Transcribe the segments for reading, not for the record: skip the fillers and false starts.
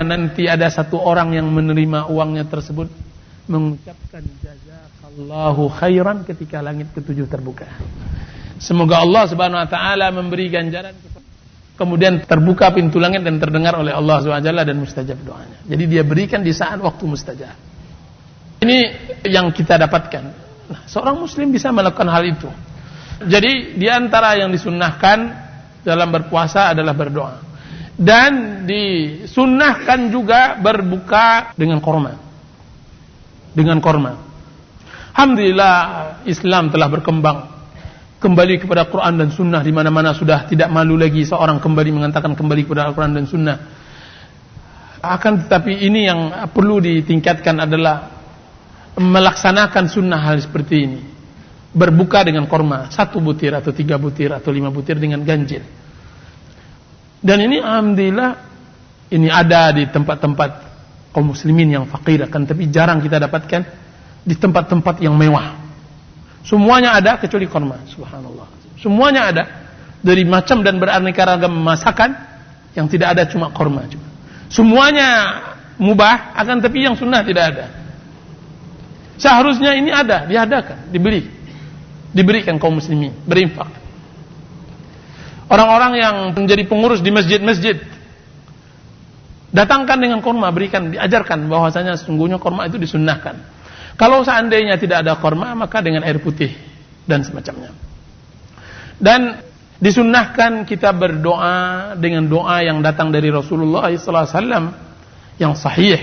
nanti ada satu orang yang menerima uangnya tersebut mengucapkan jazakallahu khairan ketika langit ketujuh terbuka. Semoga Allah Subhanahu wa taala memberi ganjaran, kemudian terbuka pintu langit dan terdengar oleh Allah Subhanahu wa taala dan mustajab doanya. Jadi dia berikan di saat waktu mustajab. Ini yang kita dapatkan. Nah, seorang muslim bisa melakukan hal itu. Jadi di antara yang disunnahkan dalam berpuasa adalah berdoa. Dan disunnahkan juga berbuka dengan korma. Dengan korma. Alhamdulillah Islam telah berkembang. Kembali kepada Quran dan Sunnah, di mana-mana sudah tidak malu lagi seorang kembali mengatakan kembali kepada Al-Quran dan Sunnah. Akan tetapi ini yang perlu ditingkatkan adalah melaksanakan sunnah hal seperti ini. Berbuka dengan korma, 1 butir atau 3 butir atau 5 butir dengan ganjil. Dan ini alhamdulillah ini ada di tempat-tempat kaum muslimin yang fakir, akan tapi jarang kita dapatkan di tempat-tempat yang mewah. Semuanya ada kecuali korma, subhanallah. Semuanya ada dari macam dan beraneka ragam masakan, yang tidak ada cuma korma. Semuanya mubah, akan tapi yang sunnah tidak ada. Seharusnya ini ada, diadakan, diberikan kaum muslimin, berinfak. Orang-orang yang menjadi pengurus di masjid-masjid, datangkan dengan korma, berikan, diajarkan bahwasanya sesungguhnya korma itu disunnahkan. Kalau seandainya tidak ada korma, maka dengan air putih dan semacamnya. Dan disunnahkan kita berdoa dengan doa yang datang dari Rasulullah SAW yang sahih,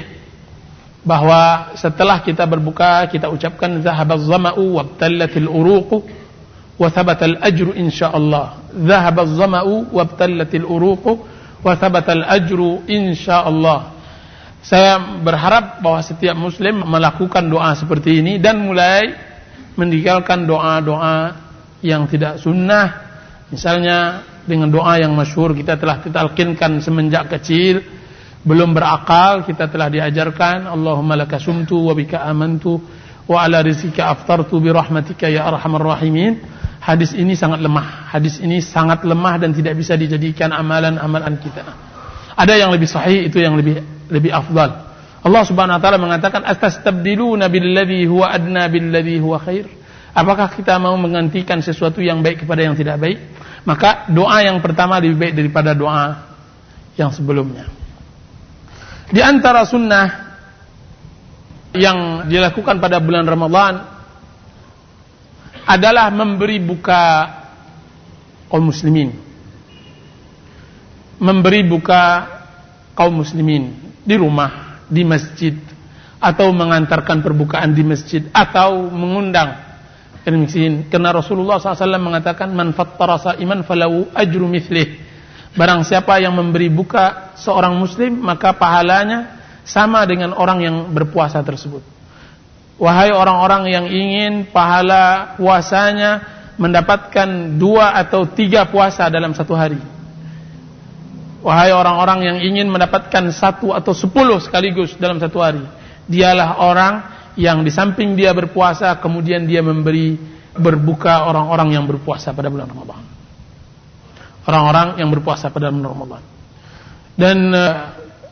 bahwa setelah kita berbuka kita ucapkan zahabaz zama'u wabtallatil uruqu wa thabatal ajru insyaallah. Zahabaz zama'u wabtallatil uruqu wa thabatal ajru insyaallah. Saya berharap bahwa setiap muslim melakukan doa seperti ini dan mulai meninggalkan doa-doa yang tidak sunnah. Misalnya dengan doa yang masyhur kita telah ditalkinkan semenjak kecil, belum berakal kita telah diajarkan, Allahumma laka sumtu wa bika amantu wa ala rizqika aftartu bi rahmatika ya arhamar rahimin. Hadis ini sangat lemah. Hadis ini sangat lemah dan tidak bisa dijadikan amalan-amalan kita. Ada yang lebih sahih, itu yang lebih afdal. Allah Subhanahu wa taala mengatakan astastabdiluna billadzi huwa adna billadzi huwa khair. Apakah kita mau menggantikan sesuatu yang baik kepada yang tidak baik? Maka doa yang pertama lebih baik daripada doa yang sebelumnya. Di antara sunnah yang dilakukan pada bulan Ramadan adalah memberi buka kaum muslimin. Memberi buka kaum muslimin di rumah, di masjid, atau mengantarkan perbukaan di masjid, atau mengundang miskin. Karena Rasulullah SAW mengatakan man fattara sa'iman falahu ajru mithlih. Barang siapa yang memberi buka seorang muslim, maka pahalanya sama dengan orang yang berpuasa tersebut. Wahai orang-orang yang ingin pahala puasanya mendapatkan 2 atau 3 puasa dalam satu hari. Wahai orang-orang yang ingin mendapatkan 1 atau 10 sekaligus dalam satu hari. Dialah orang yang di samping dia berpuasa, kemudian dia memberi berbuka orang-orang yang berpuasa pada bulan Ramadan. Orang-orang yang berpuasa pada bulan Ramadan. Dan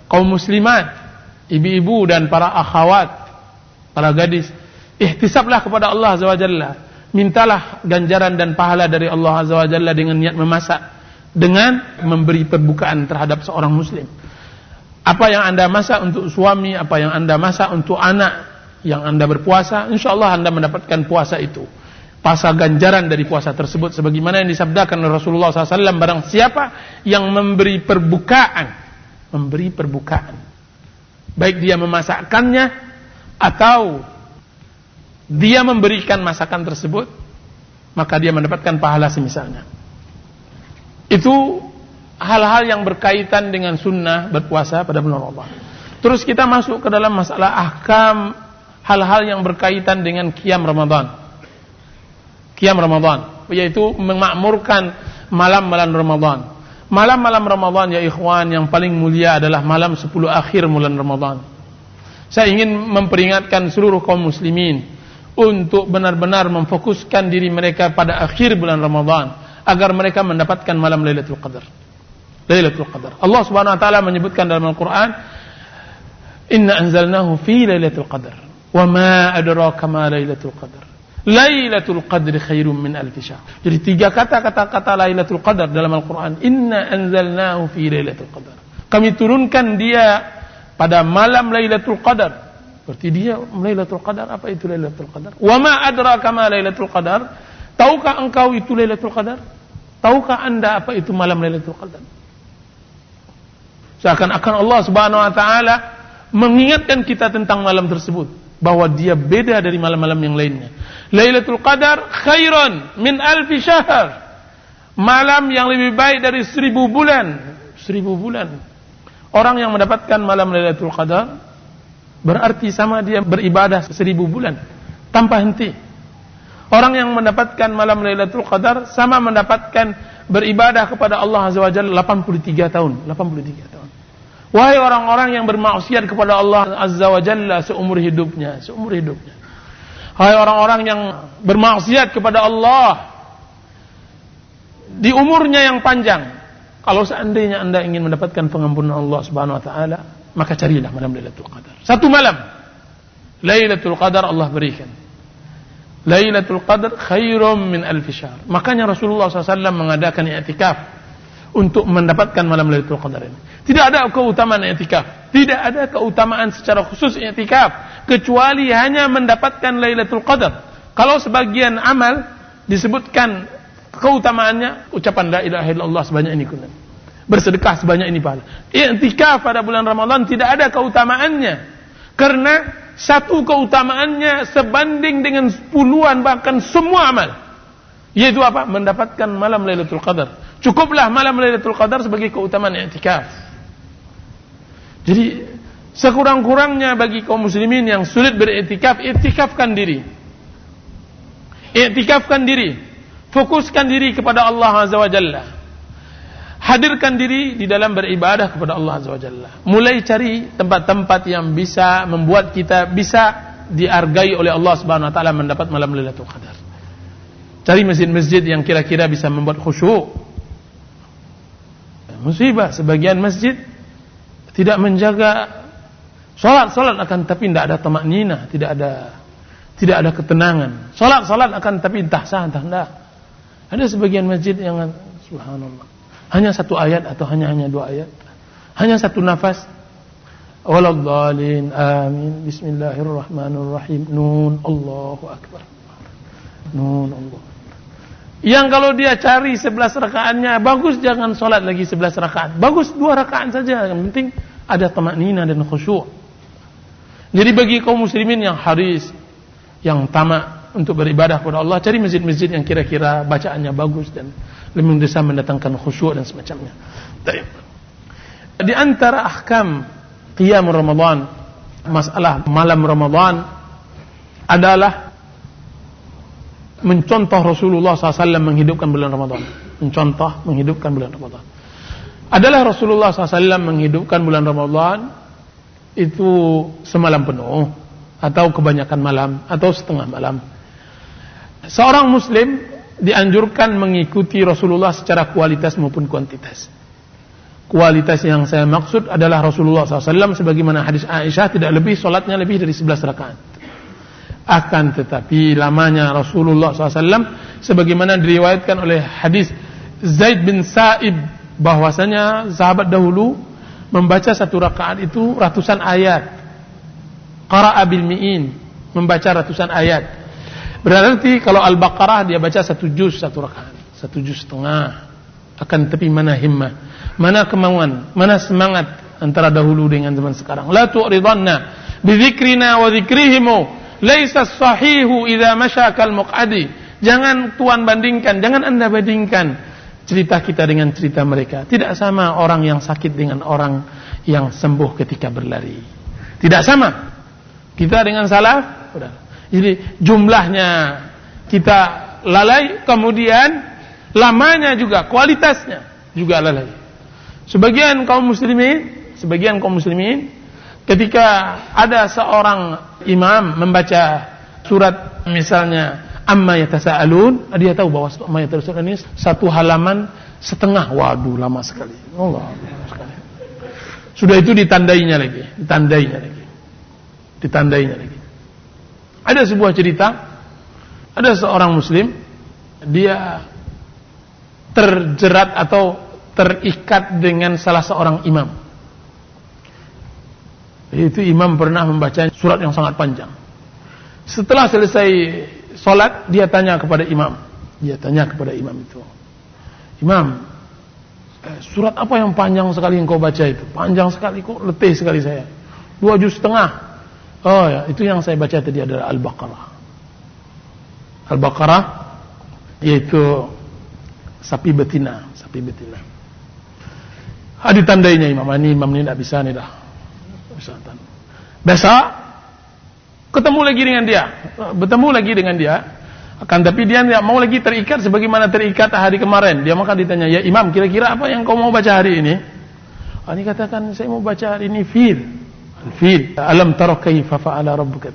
kaum muslimat, ibu-ibu dan para akhwat, para gadis, ihtisablah kepada Allah Azza wa Jalla. Mintalah ganjaran dan pahala dari Allah Azza wa Jalla dengan niat memasak, dengan memberi perbukaan terhadap seorang muslim. Apa yang anda masak untuk suami, apa yang anda masak untuk anak yang anda berpuasa, insyaallah anda mendapatkan puasa itu, puasa ganjaran dari puasa tersebut, sebagaimana yang disabdakan oleh Rasulullah SAW, barang siapa yang memberi perbukaan, baik dia memasakkannya atau dia memberikan masakan tersebut, maka dia mendapatkan pahala semisalnya. Itu hal-hal yang berkaitan dengan sunnah berpuasa pada bulan Ramadan. Terus kita masuk ke dalam masalah ahkam, hal-hal yang berkaitan dengan qiyam Ramadan. Qiyam Ramadan, yaitu memakmurkan malam-malam Ramadan. Malam-malam Ramadan ya ikhwan, yang paling mulia adalah malam 10 akhir bulan Ramadan. Saya ingin memperingatkan seluruh kaum muslimin untuk benar-benar memfokuskan diri mereka pada akhir bulan Ramadan, agar mereka mendapatkan malam Lailatul Qadar. Lailatul Qadar. Allah Subhanahu wa taala menyebutkan dalam Al-Qur'an, Inna anzalnahu fi lailatul qadar. Wa ma adraka ma lailatul qadar. Lailatul qadri khairum min alfi syahr. Jadi 3 kata Lailatul Qadar dalam Al-Quran. Inna anzalnahu fi Lailatul Qadar. Kami turunkan dia pada malam Lailatul Qadar. Berarti dia Lailatul Qadar. Apa itu Lailatul Qadar? Wa ma adraka ma Lailatul Qadar. Tahukah engkau itu Lailatul Qadar? Tahukah anda apa itu malam Lailatul Qadar? Seakan-akan Allah Subhanahu wa taala mengingatkan kita tentang malam tersebut, bahwa dia beda dari malam-malam yang lainnya. Lailatul Qadar khairan min alfi syahr. Malam yang lebih baik dari 1000 bulan. 1000 bulan. Orang yang mendapatkan malam Lailatul Qadar berarti sama dia beribadah 1000 bulan tanpa henti. Orang yang mendapatkan malam Lailatul Qadar sama mendapatkan beribadah kepada Allah Azza wa Jalla 83 tahun. 83 tahun. Wahai orang-orang yang bermaksiat kepada Allah Azza wa Jalla seumur hidupnya. Hai orang-orang yang bermaksiat kepada Allah di umurnya yang panjang. Kalau seandainya anda ingin mendapatkan pengampunan Allah Subhanahu wa taala, maka carilah malam Lailatul Qadar. 1 malam Lailatul Qadar Allah berikan. Lailatul Qadar khairum min alfi syahr. Makanya Rasulullah SAW mengadakan i'tikaf untuk mendapatkan malam Lailatul Qadar ini. Tidak ada keutamaan i'tikaf, tidak ada keutamaan secara khusus i'tikaf kecuali hanya mendapatkan Lailatul Qadar. Kalau sebagian amal disebutkan keutamaannya, ucapan la ilaha illallah sebanyak ini kunat, bersedekah sebanyak ini pahala. I'tikaf pada bulan Ramadan tidak ada keutamaannya, karena satu keutamaannya sebanding dengan puluhan bahkan semua amal, yaitu apa? Mendapatkan malam Lailatul Qadar. Cukuplah malam Lailatul Qadar sebagai keutamaan i'tikaf. Jadi sekurang-kurangnya bagi kaum muslimin yang sulit beriktikaf, iktikafkan diri. Iktikafkan diri. Fokuskan diri kepada Allah Azza wa Jalla. Hadirkan diri di dalam beribadah kepada Allah Azza wa Jalla. Mulai cari tempat-tempat yang bisa membuat kita bisa dihargai oleh Allah Subhanahu wa taala mendapat malam Lailatul Qadar. Cari masjid-masjid yang kira-kira bisa membuat khusyuk. Musibah sebagian masjid tidak menjaga salat akan tapi tidak ada tamakninah, tidak ada ketenangan. Salat akan tapi entah sah entah tidak. Ada sebagian masjid yang subhanallah hanya 1 ayat atau hanya 2 ayat, hanya 1 nafas. Waladhdallin amin bismillahirrahmanirrahim nun Allahu akbar nun Allah. Yang kalau dia cari 11 rakaatnya, bagus jangan solat lagi 11 rakaat. Bagus 2 rakaat saja, yang penting ada tamakninah dan khusyuk. Jadi bagi kaum muslimin yang haris, yang tamak untuk beribadah kepada Allah, cari masjid-masjid yang kira-kira bacaannya bagus dan lebih bisa mendatangkan khusyuk dan semacamnya. Di antara ahkam qiyam Ramadan, masalah malam Ramadan adalah mencontoh Rasulullah SAW menghidupkan bulan Ramadan. Mencontoh menghidupkan bulan Ramadan. Adalah Rasulullah SAW menghidupkan bulan Ramadan itu semalam penuh, atau kebanyakan malam, atau setengah malam. Seorang muslim dianjurkan mengikuti Rasulullah secara kualitas maupun kuantitas. Kualitas yang saya maksud adalah Rasulullah SAW sebagaimana hadis Aisyah tidak lebih solatnya lebih dari 11 rakaat. Akan tetapi lamanya Rasulullah SAW sebagaimana diriwayatkan oleh hadis Zaid bin Sa'ib, bahwasanya sahabat dahulu membaca 1 rakaat itu ratusan ayat. Qara'a bil mi'in, membaca ratusan ayat. Berarti kalau Al-Baqarah dia baca 1 juz 1 rakaat, 1 juz setengah. Akan tetapi mana himmah, mana kemauan, mana semangat antara dahulu dengan zaman sekarang. La tu'ridanna bi dzikrina wa dzikrihimu laisa sahihu idza masyakal muqadi. Jangan tuan bandingkan, jangan anda bandingkan cerita kita dengan cerita mereka. Tidak sama orang yang sakit dengan orang yang sembuh ketika berlari. Tidak sama. Kita dengan salaf, jadi jumlahnya kita lalai, kemudian lamanya juga, kualitasnya juga lalai. Sebagian kaum muslimin ketika ada seorang imam membaca surat misalnya Amma yatasaalun, dia tahu bahwa Amma yatasaalun ini 1 halaman setengah. Waduh, lama sekali. Allah sekali. Sudah itu ditandainya lagi. ditandainya lagi. Ada sebuah cerita, ada seorang muslim, dia terjerat atau terikat dengan salah seorang imam. Itu imam pernah membaca surat yang sangat panjang. Setelah selesai sholat, dia tanya kepada imam. Dia tanya kepada imam itu, "Imam, surat apa yang panjang sekali engkau baca itu? Panjang sekali, kok letih sekali saya. 2 juz setengah." "Oh ya, itu yang saya baca tadi adalah Al-Baqarah." Al-Baqarah yaitu sapi betina. Ditandainya imam ini tidak bisa nih dah. Besok bertemu lagi dengan dia. Akan tapi dia tidak mau lagi terikat sebagaimana terikat hari kemarin. Dia maka ditanya, "Ya imam, kira-kira apa yang kau mau baca hari ini?" Ini katakan, "Saya mau baca hari ini fil. Alam tara kaifa fa'ala rabbuka."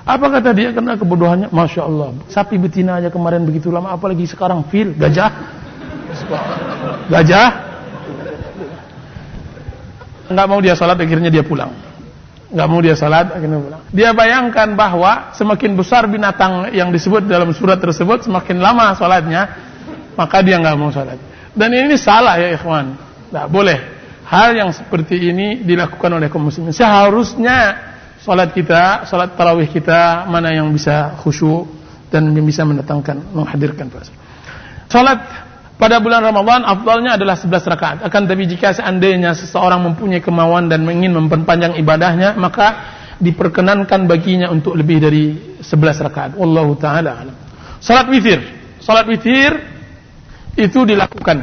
Apa kata dia? Karena kebodohannya, Masya Allah, sapi betina aja kemarin begitu lama, apalagi sekarang fil, gajah. Enggak mau dia salat, akhirnya dia pulang. Dia bayangkan bahwa semakin besar binatang yang disebut dalam surat tersebut, semakin lama salatnya, maka dia enggak mau salat. Dan ini salah ya ikhwan. Enggak boleh. Hal yang seperti ini dilakukan oleh kaum muslimin. Seharusnya salat tarawih kita mana yang bisa khusyuk dan yang bisa menghadirkan puasa. Salat pada bulan Ramadan afdalnya adalah 11 rakaat. Akan tapi jika seandainya seseorang mempunyai kemauan dan ingin memperpanjang ibadahnya, maka diperkenankan baginya untuk lebih dari 11 rakaat. Wallahu taala alam. Salat witir itu dilakukan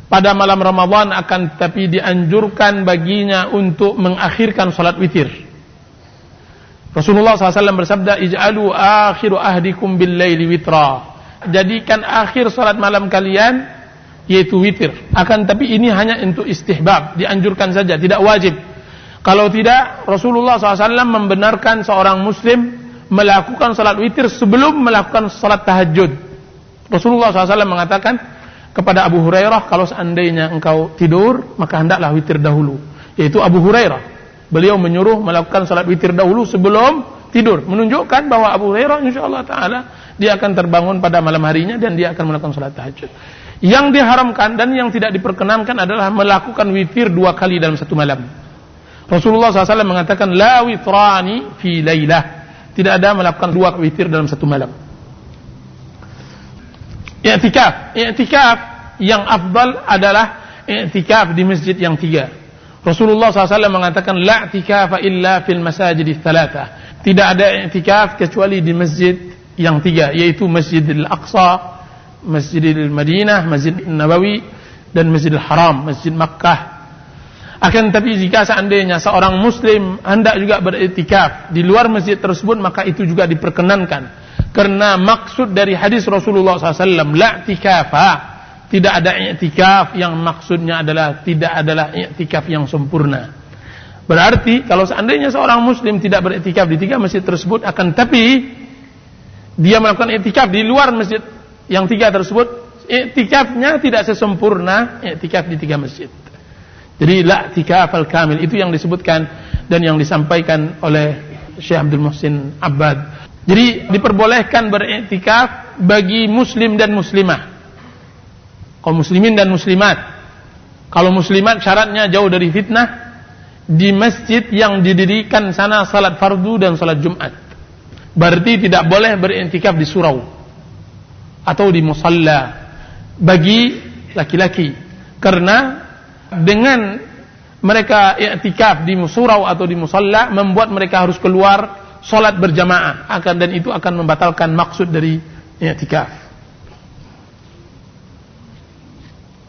pada malam Ramadan, akan tapi dianjurkan baginya untuk mengakhirkan salat witir. Rasulullah SAW bersabda, "Ij'alu akhiru ahdikum bil laili witra." Jadikan akhir salat malam kalian yaitu witir. Akan tapi ini hanya untuk istihbab, dianjurkan saja, tidak wajib. Kalau tidak, Rasulullah SAW membenarkan seorang muslim melakukan salat witir sebelum melakukan salat tahajud. Rasulullah SAW mengatakan kepada Abu Hurairah, "Kalau seandainya engkau tidur, maka hendaklah witir dahulu." Yaitu Abu Hurairah. Beliau menyuruh melakukan salat witir dahulu sebelum tidur, menunjukkan bahwa Abu Hurairah insyaallah taala dia akan terbangun pada malam harinya dan dia akan melakukan salat tahajud. Yang diharamkan dan yang tidak diperkenankan adalah melakukan witir 2 kali dalam satu malam. Rasulullah SAW mengatakan, "La witrani fi lailah." Tidak ada melakukan 2 witir dalam satu malam. I'tikaf yang afdal adalah i'tikaf di masjid yang 3. Rasulullah SAW mengatakan, "La i'tikafa illa fil masajidits tsalatsa." Tidak ada i'tikaf kecuali di masjid yang 3, yaitu Masjidil Aqsa, Masjidil Madinah, Masjid Nabawi, dan Masjidil Haram, Masjid Makkah. Akan tapi jika seandainya seorang muslim hendak juga beriktikaf di luar masjid tersebut, maka itu juga diperkenankan. Karena maksud dari hadis Rasulullah SAW, "La i'tikafa." Tidak ada i'tikaf yang maksudnya tidak adalah i'tikaf yang sempurna. Berarti kalau seandainya seorang muslim tidak beriktikaf di 3 masjid tersebut, akan tapi dia melakukan i'tikaf di luar masjid yang 3 tersebut, i'tikafnya tidak sesempurna i'tikaf di 3 masjid. Jadi la i'tikaf al-kamil itu yang disebutkan dan yang disampaikan oleh Syekh Abdul Muhsin Abbad. Jadi diperbolehkan beriktikaf bagi muslim dan muslimah, kaum muslimin dan muslimat. Kalau muslimat syaratnya jauh dari fitnah, di masjid yang didirikan sana salat fardu dan salat Jumat. Berarti tidak boleh beriktikaf di surau atau di musalla bagi laki-laki, karena dengan mereka i'tikaf di surau atau di musalla membuat mereka harus keluar salat berjamaah, dan itu akan membatalkan maksud dari i'tikaf.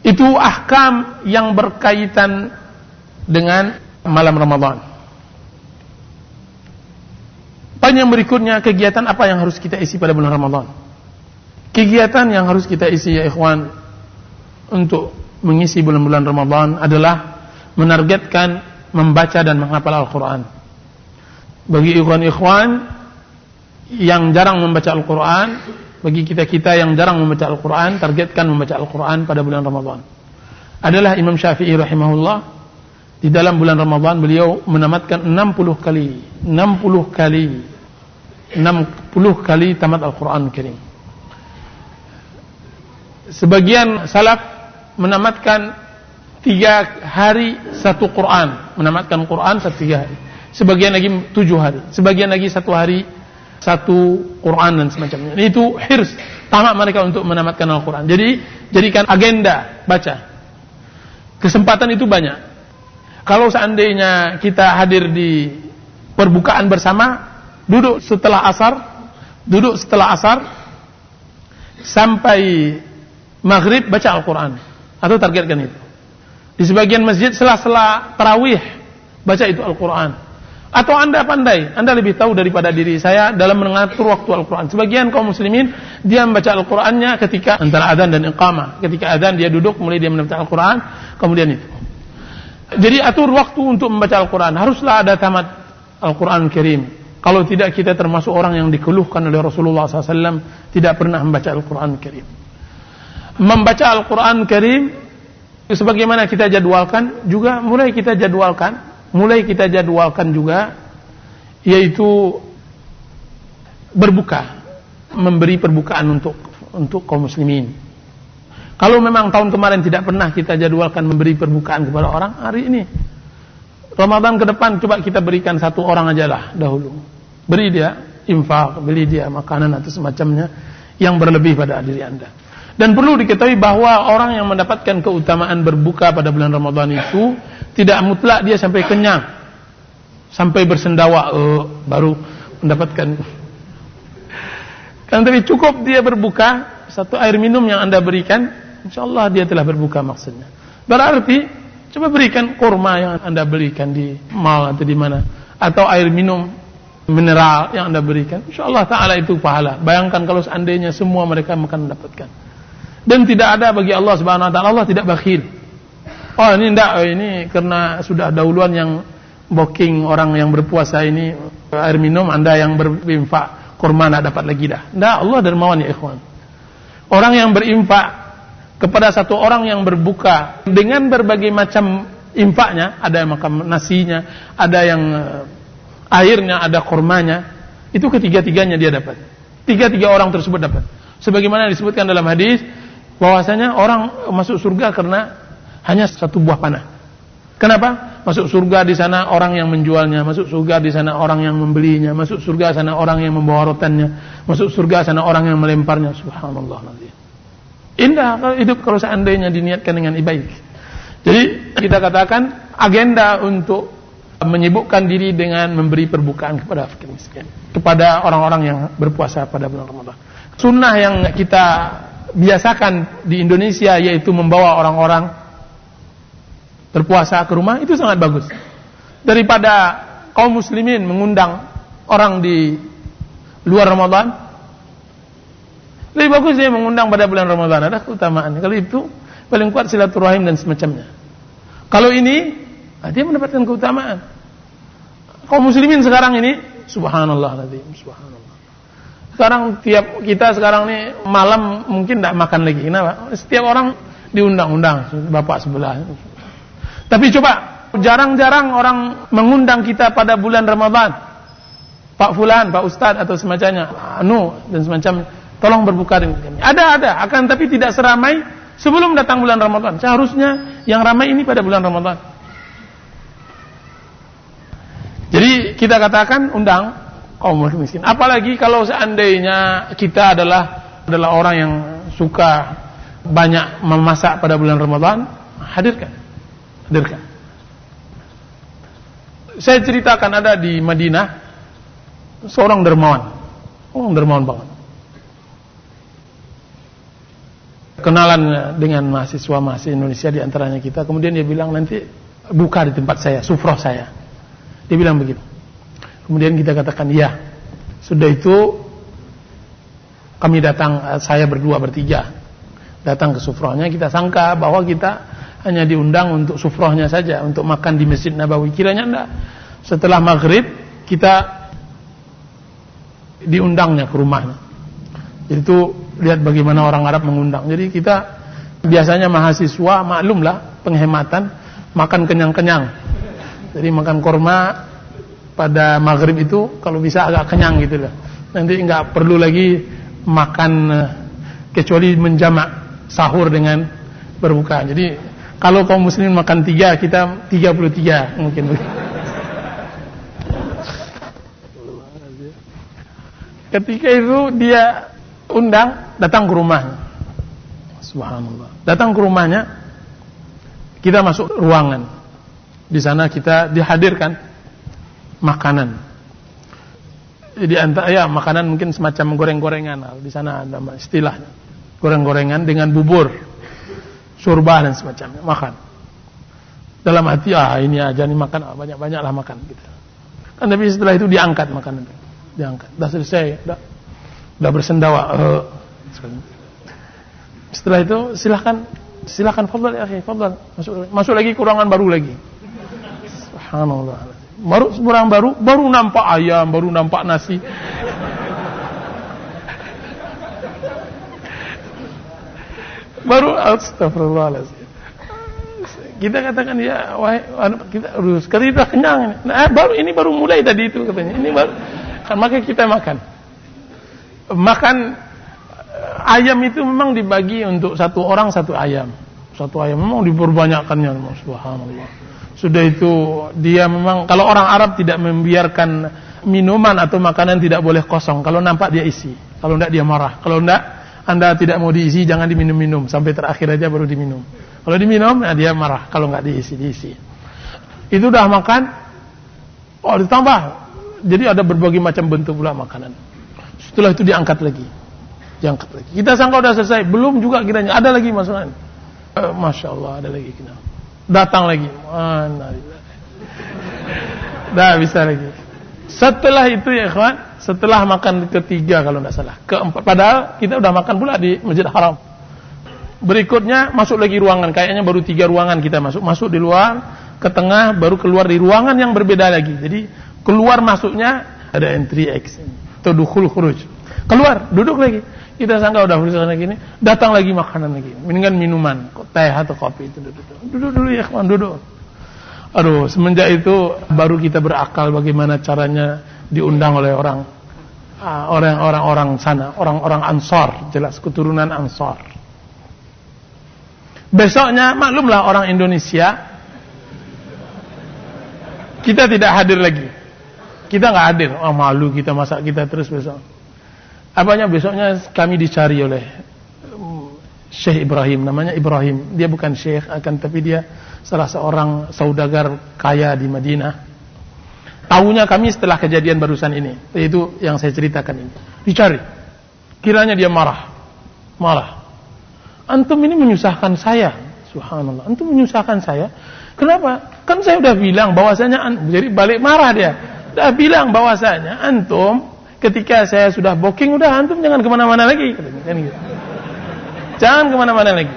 Itu ahkam yang berkaitan dengan malam Ramadan. Yang berikutnya, kegiatan apa yang harus kita isi pada bulan Ramadan? Kegiatan yang harus kita isi ya ikhwan untuk mengisi bulan-bulan Ramadan adalah menargetkan membaca dan menghafal Al-Quran. Bagi ikhwan-ikhwan yang jarang membaca Al-Quran, bagi kita-kita yang jarang membaca Al-Quran, targetkan membaca Al-Quran pada bulan Ramadan. Adalah Imam Syafi'i rahimahullah, Di dalam bulan Ramadan beliau menamatkan 60 kali tamat Al-Quran Karim. Sebagian salaf menamatkan 3 hari 1 Quran, menamatkan Quran 3 hari. Sebagian lagi 7 hari, sebagian lagi 1 hari 1 Quran dan semacamnya. Itu hirs, tamak mereka untuk menamatkan Al-Quran. Jadi jadikan agenda baca. Kesempatan itu banyak. Kalau seandainya kita hadir di perbukaan bersama, duduk setelah asar sampai maghrib baca Al-Quran, atau targetkan itu. Di sebagian masjid sela-sela tarawih baca itu Al-Quran. Atau Anda pandai, Anda lebih tahu daripada diri saya dalam mengatur waktu Al-Quran. Sebagian kaum muslimin dia membaca Al-Qurannya ketika antara adzan dan iqamah. Ketika adzan dia duduk, mulai dia membaca Al-Quran, kemudian itu. Jadi atur waktu untuk membaca Al-Quran. Haruslah ada tamat Al-Quran Karim. Kalau tidak, kita termasuk orang yang dikeluhkan oleh Rasulullah SAW tidak pernah membaca Al-Quran Karim. Membaca Al-Quran Karim sebagaimana kita jadwalkan juga, mulai kita jadwalkan juga, yaitu berbuka, memberi perbukaan untuk kaum muslimin. Kalau memang tahun kemarin tidak pernah kita jadwalkan memberi perbukaan kepada orang, hari ini Ramadan ke depan coba kita berikan 1 orang aja lah dahulu. Beri dia infak, beli dia makanan atau semacamnya yang berlebih pada diri Anda. Dan perlu diketahui bahwa orang yang mendapatkan keutamaan berbuka pada bulan Ramadan itu tidak mutlak dia sampai kenyang, sampai bersendawa baru mendapatkan. Kan tapi cukup dia berbuka, 1 air minum yang Anda berikan, insyaallah dia telah berbuka maksudnya. Berarti coba berikan kurma yang Anda belikan di mall atau di mana, atau air minum mineral yang Anda berikan, insyaallah taala itu pahala. Bayangkan kalau seandainya semua mereka akan mendapatkan. Dan tidak ada bagi Allah Subhanahu wa taala, Allah tidak bakhil. Oh ini enggak, ini karena sudah dahuluan yang booking orang yang berpuasa ini air minum, Anda yang berinfak kurma enggak dapat lagi dah. Enggak, Allah dermawan ya ikhwan. Orang yang berinfak kepada 1 orang yang berbuka dengan berbagai macam infaknya, ada yang makan nasinya, ada yang airnya, ada kurmanya, itu ketiga-tiganya dia dapat. 3 orang tersebut dapat. Sebagaimana disebutkan dalam hadis bahwasanya orang masuk surga karena hanya 1 buah panah. Kenapa? Masuk surga di sana orang yang menjualnya, masuk surga di sana orang yang membelinya, masuk surga sana orang yang membawa rotannya, masuk surga sana orang yang melemparnya. Subhanallah nazim. Indah kalau hidup kalau seandainya diniatkan dengan baik. Jadi kita katakan agenda untuk menyibukkan diri dengan memberi perbukaan kepada fakir miskin, kepada orang-orang yang berpuasa pada bulan Ramadan. Sunnah yang kita biasakan di Indonesia yaitu membawa orang-orang berpuasa ke rumah, itu sangat bagus. Daripada kaum muslimin mengundang orang di luar Ramadan, lebih bagus dia mengundang pada bulan Ramadan, ada keutamaan. Kalau itu paling kuat silaturahim dan semacamnya. Kalau ini dia mendapatkan keutamaan. Kaum muslimin sekarang ini subhanallah nazim, subhanallah. Sekarang tiap kita sekarang ini malam mungkin tidak makan lagi. Kenapa? Setiap orang diundang-undang, bapak sebelah. Tapi coba jarang-jarang orang mengundang kita pada bulan Ramadan. Pak Fulan, Pak Ustadz atau semacamnya, dan semacamnya. Tolong berbuka dengan kami. Ada, akan tapi tidak seramai sebelum datang bulan Ramadan. Seharusnya yang ramai ini pada bulan Ramadan. Jadi kita katakan undang kaum miskin. Apalagi kalau seandainya kita adalah orang yang suka banyak memasak pada bulan Ramadan, hadirkan. Saya ceritakan ada di Madinah seorang dermawan banget. Kenalan dengan mahasiswa Indonesia di antaranya kita, kemudian dia bilang nanti buka di tempat saya, sufroh saya. Dia bilang begitu. Kemudian kita katakan iya. Sudah itu kami datang, saya berdua bertiga datang ke sufrohnya. Kita sangka bahwa kita hanya diundang untuk sufrohnya saja, untuk makan di Masjid Nabawi. Kiranya enggak. Setelah maghrib kita diundangnya ke rumahnya. Jadi itu lihat bagaimana orang Arab mengundang. Jadi kita biasanya mahasiswa maklumlah penghematan, makan kenyang-kenyang. Jadi makan kurma pada maghrib itu kalau bisa agak kenyang gitu loh. Nanti nggak perlu lagi makan kecuali menjamak sahur dengan berbuka. Jadi kalau kaum muslimin makan 3, kita 33 mungkin. Ketika itu dia undang, datang ke rumahnya. Subhanallah. Datang ke rumahnya, kita masuk ruangan. Di sana kita dihadirkan makanan. Jadi ya makanan mungkin semacam goreng-gorengan. Di sana ada istilahnya. Goreng-gorengan dengan bubur, surba dan semacamnya. Makan. Dalam hati, ini aja nih makan, banyak-banyaklah makan gitu. Kan tapi setelah itu diangkat makanan. Diangkat. Dah selesai, udah bersendawa. Setelah itu silakan fadhal ya akhi, fadhal. Masuk lagi ke ruangan baru lagi. Subhanallah. Baru nampak ayam, baru nampak nasi. Baru astagfirullahaladzim. Kita katakan ya, wahai kita harus kita kenyang. Nah, baru mulai tadi itu katanya. Ini baru maka kita makan. Ayam itu memang dibagi untuk satu orang satu ayam. Satu ayam memang diperbanyakkannya, subhanallah. Sudah itu dia memang kalau orang Arab tidak membiarkan minuman atau makanan tidak boleh kosong. Kalau nampak dia isi. Kalau enggak dia marah. Kalau enggak Anda tidak mau diisi jangan diminum-minum sampai terakhir aja baru diminum. Kalau diminum dia marah. Kalau enggak diisi. Itu udah makan. Ditambah. Jadi ada berbagai macam bentuk pula makanan. Setelah itu diangkat lagi. Kita sangka udah selesai. Belum juga kiranya. Ada lagi masukan. Masya Allah ada lagi kita. Datang lagi. Dah bisa lagi. Setelah itu ya ikhwan, setelah makan ketiga kalau tidak salah, keempat, padahal kita udah makan pula di Masjid Haram. Berikutnya masuk lagi ruangan, kayaknya baru 3 ruangan kita masuk di luar, ke tengah, baru keluar di ruangan yang berbeda lagi. Jadi keluar masuknya ada entry exit, atau dukhul khuruj. Keluar, duduk lagi. Kita sangka udah berusaha gini, datang lagi makanan lagi, dengan minuman, teh atau kopi itu duduk dulu ya kawan, duduk. Aduh, semenjak itu baru kita berakal bagaimana caranya diundang oleh orang sana, orang Ansar, jelas keturunan Ansar. Besoknya maklumlah orang Indonesia, kita tidak hadir lagi, kita nggak hadir, malu kita masak kita terus besok. Apanya besoknya kami dicari oleh Syekh Ibrahim, namanya Ibrahim. Dia bukan syekh, tapi dia salah seorang saudagar kaya di Madinah. Tahunya kami setelah kejadian barusan ini, itu yang saya ceritakan ini. Dicari, kiranya dia marah. Antum ini menyusahkan saya, subhanallah. Antum menyusahkan saya. Kenapa? Kan saya udah bilang bahwasanya, jadi balik marah dia. Udah bilang bahwasanya antum ketika saya sudah booking, udah antum jangan kemana-mana lagi. Kan gitu. Jangan kemana-mana lagi.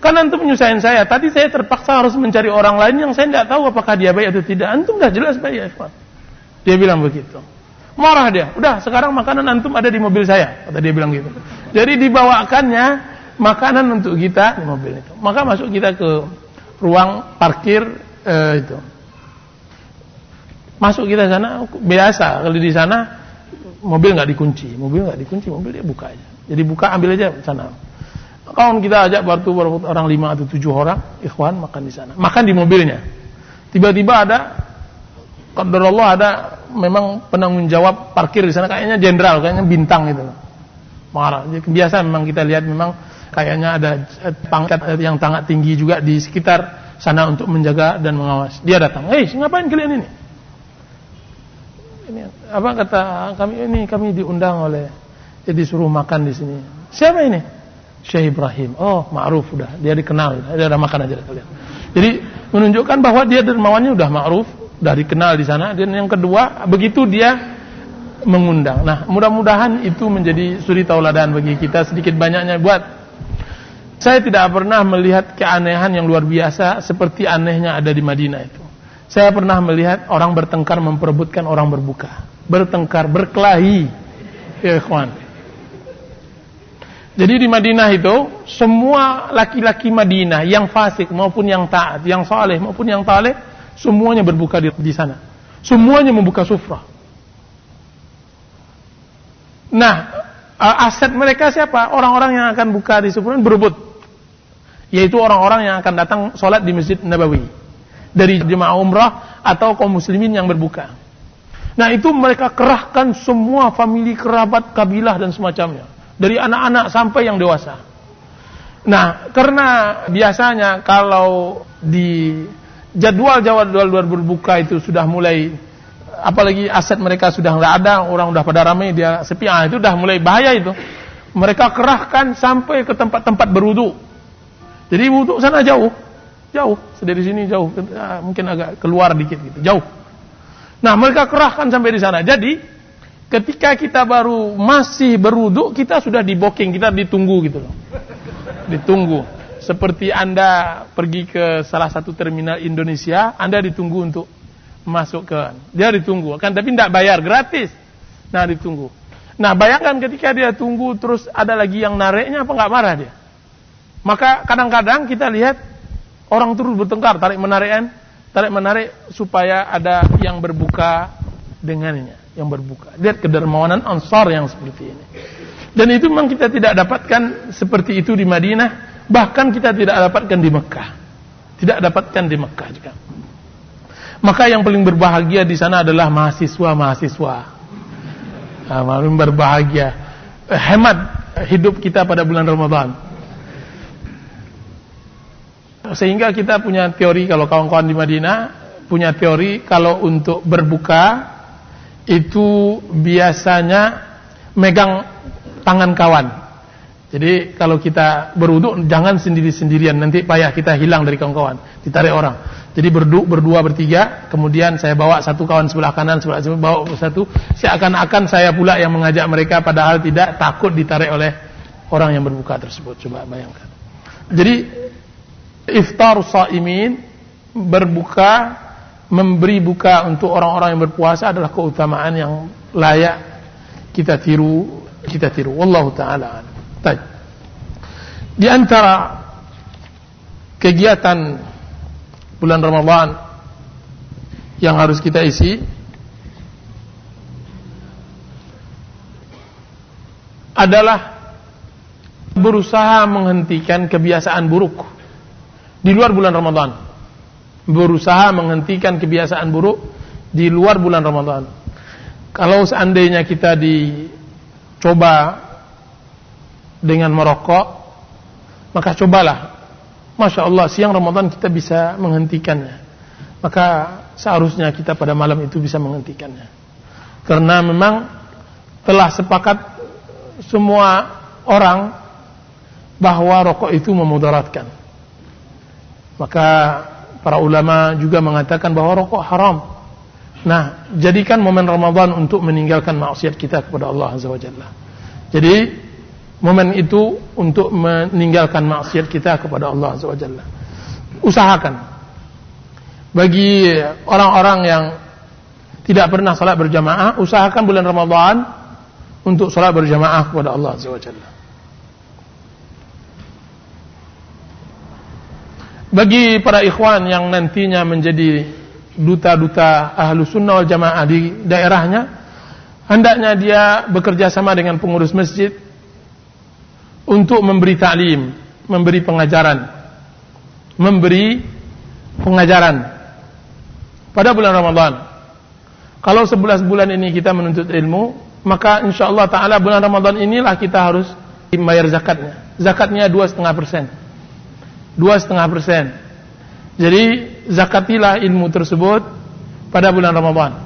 Kan antum menyusahin saya. Tadi saya terpaksa harus mencari orang lain yang saya tidak tahu apakah dia baik atau tidak. Antum dah jelas baik ya ikhwan. Dia bilang begitu. Marah dia. Udah sekarang makanan antum ada di mobil saya. Kata dia bilang gitu. Jadi dibawakannya makanan untuk kita di mobil itu. Maka masuk kita ke ruang parkir itu. Masuk kita sana biasa, kalau di sana mobil nggak dikunci, mobil dia buka aja. Jadi buka ambil aja sana. Kawan kita ajak baru orang 5 atau 7 orang, ikhwan makan di sana, makan di mobilnya. Tiba-tiba ada, qadarullah ada memang penanggung jawab parkir di sana, kayaknya jenderal, kayaknya bintang gitu. Marah. Jadi biasa memang kita lihat memang kayaknya ada pangkat yang sangat tinggi juga di sekitar sana untuk menjaga dan mengawas. Dia datang, ngapain kalian ini? Ini apa kata kami diundang oleh disuruh makan di sini. Siapa ini? Syekh Ibrahim. Oh, ma'ruf udah. Dia dikenal. Dia ada makan aja kalian. Jadi menunjukkan bahwa dia dermawannya udah ma'ruf, udah dikenal di sana. Dan yang kedua, begitu dia mengundang. Nah, mudah-mudahan itu menjadi suri tauladan bagi kita sedikit banyaknya buat. Saya tidak pernah melihat keanehan yang luar biasa seperti anehnya ada di Madinah itu. Saya pernah melihat orang bertengkar memperebutkan orang berbuka. Bertengkar, berkelahi. Ya ikhwan. Jadi di Madinah itu, semua laki-laki Madinah yang fasik maupun yang taat, yang saleh maupun yang taleh, semuanya berbuka di sana. Semuanya membuka sufrah. Nah, aset mereka siapa? Orang-orang yang akan buka di sufrah berebut. Yaitu orang-orang yang akan datang sholat di Masjid Nabawi. Dari jemaah umrah atau kaum muslimin yang berbuka. Nah, itu mereka kerahkan semua famili, kerabat, kabilah dan semacamnya. Dari anak-anak sampai yang dewasa. Nah, karena biasanya kalau di jadwal berbuka itu sudah mulai, apalagi aset mereka sudah nggak ada, orang udah pada ramai, dia sepi, itu udah mulai bahaya itu. Mereka kerahkan sampai ke tempat-tempat berwudu. Jadi wudu sana jauh, dari sini jauh, mungkin agak keluar dikit gitu, jauh. Nah, mereka kerahkan sampai di sana. Jadi ketika kita baru masih berwudu, kita sudah di booking, kita ditunggu gitu loh. Ditunggu. Seperti Anda pergi ke salah satu terminal Indonesia, Anda ditunggu untuk masuk ke, dia ditunggu, kan tapi tidak bayar, gratis. Nah, ditunggu. Nah, bayangkan ketika dia tunggu terus ada lagi yang nariknya, apa nggak marah dia? Maka kadang-kadang kita lihat orang terus bertengkar, tarik menarik supaya ada yang berbuka dengannya, yang berbuka. Lihat kedermawanan Ansar yang seperti ini. Dan itu memang kita tidak dapatkan seperti itu di Madinah, bahkan kita tidak dapatkan di Mekah. Tidak dapatkan di Mekah juga. Maka yang paling berbahagia di sana adalah mahasiswa-mahasiswa. Paling berbahagia. Hemat hidup kita pada bulan Ramadan. Sehingga kita punya teori, kalau kawan-kawan di Madinah punya teori, kalau untuk berbuka itu biasanya megang tangan kawan. Jadi kalau kita berwudu jangan sendiri-sendirian, nanti payah, kita hilang dari kawan-kawan, ditarik orang. Jadi berdua, bertiga, kemudian saya bawa satu kawan sebelah kanan, sebelah bawa satu, seakan-akan saya pula yang mengajak mereka, padahal tidak, takut ditarik oleh orang yang berbuka tersebut. Coba bayangkan. Jadi iftar shaimin, berbuka, memberi buka untuk orang-orang yang berpuasa adalah keutamaan yang layak kita tiru. Wallahu ta'ala. Di antara kegiatan bulan Ramadan yang harus kita isi adalah berusaha menghentikan kebiasaan buruk di luar bulan Ramadan. Berusaha menghentikan kebiasaan buruk di luar bulan Ramadan. Kalau seandainya kita dicoba dengan merokok, maka cobalah. Masya Allah, siang Ramadan kita bisa menghentikannya. Maka seharusnya kita pada malam itu bisa menghentikannya. Karena memang telah sepakat semua orang bahwa rokok itu memudaratkan. Maka para ulama juga mengatakan bahwa rokok haram. Nah, jadikan momen Ramadan untuk meninggalkan maksiat kita kepada Allah Azza wa Jalla. Jadi momen itu untuk meninggalkan maksiat kita kepada Allah Azza wa Jalla. Usahakan. Bagi orang-orang yang tidak pernah salat berjamaah, usahakan bulan Ramadan untuk salat berjamaah kepada Allah Azza wa Jalla. Bagi para ikhwan yang nantinya menjadi duta-duta ahlu sunnah wal jamaah di daerahnya, hendaknya dia bekerja sama dengan pengurus masjid untuk memberi ta'lim, memberi pengajaran pada bulan Ramadan. Kalau 11 bulan ini kita menuntut ilmu, maka insyaallah ta'ala bulan Ramadan inilah kita harus membayar zakatnya. Zakatnya 2,5%. 2,5%. Jadi zakatilah ilmu tersebut pada bulan Ramadan.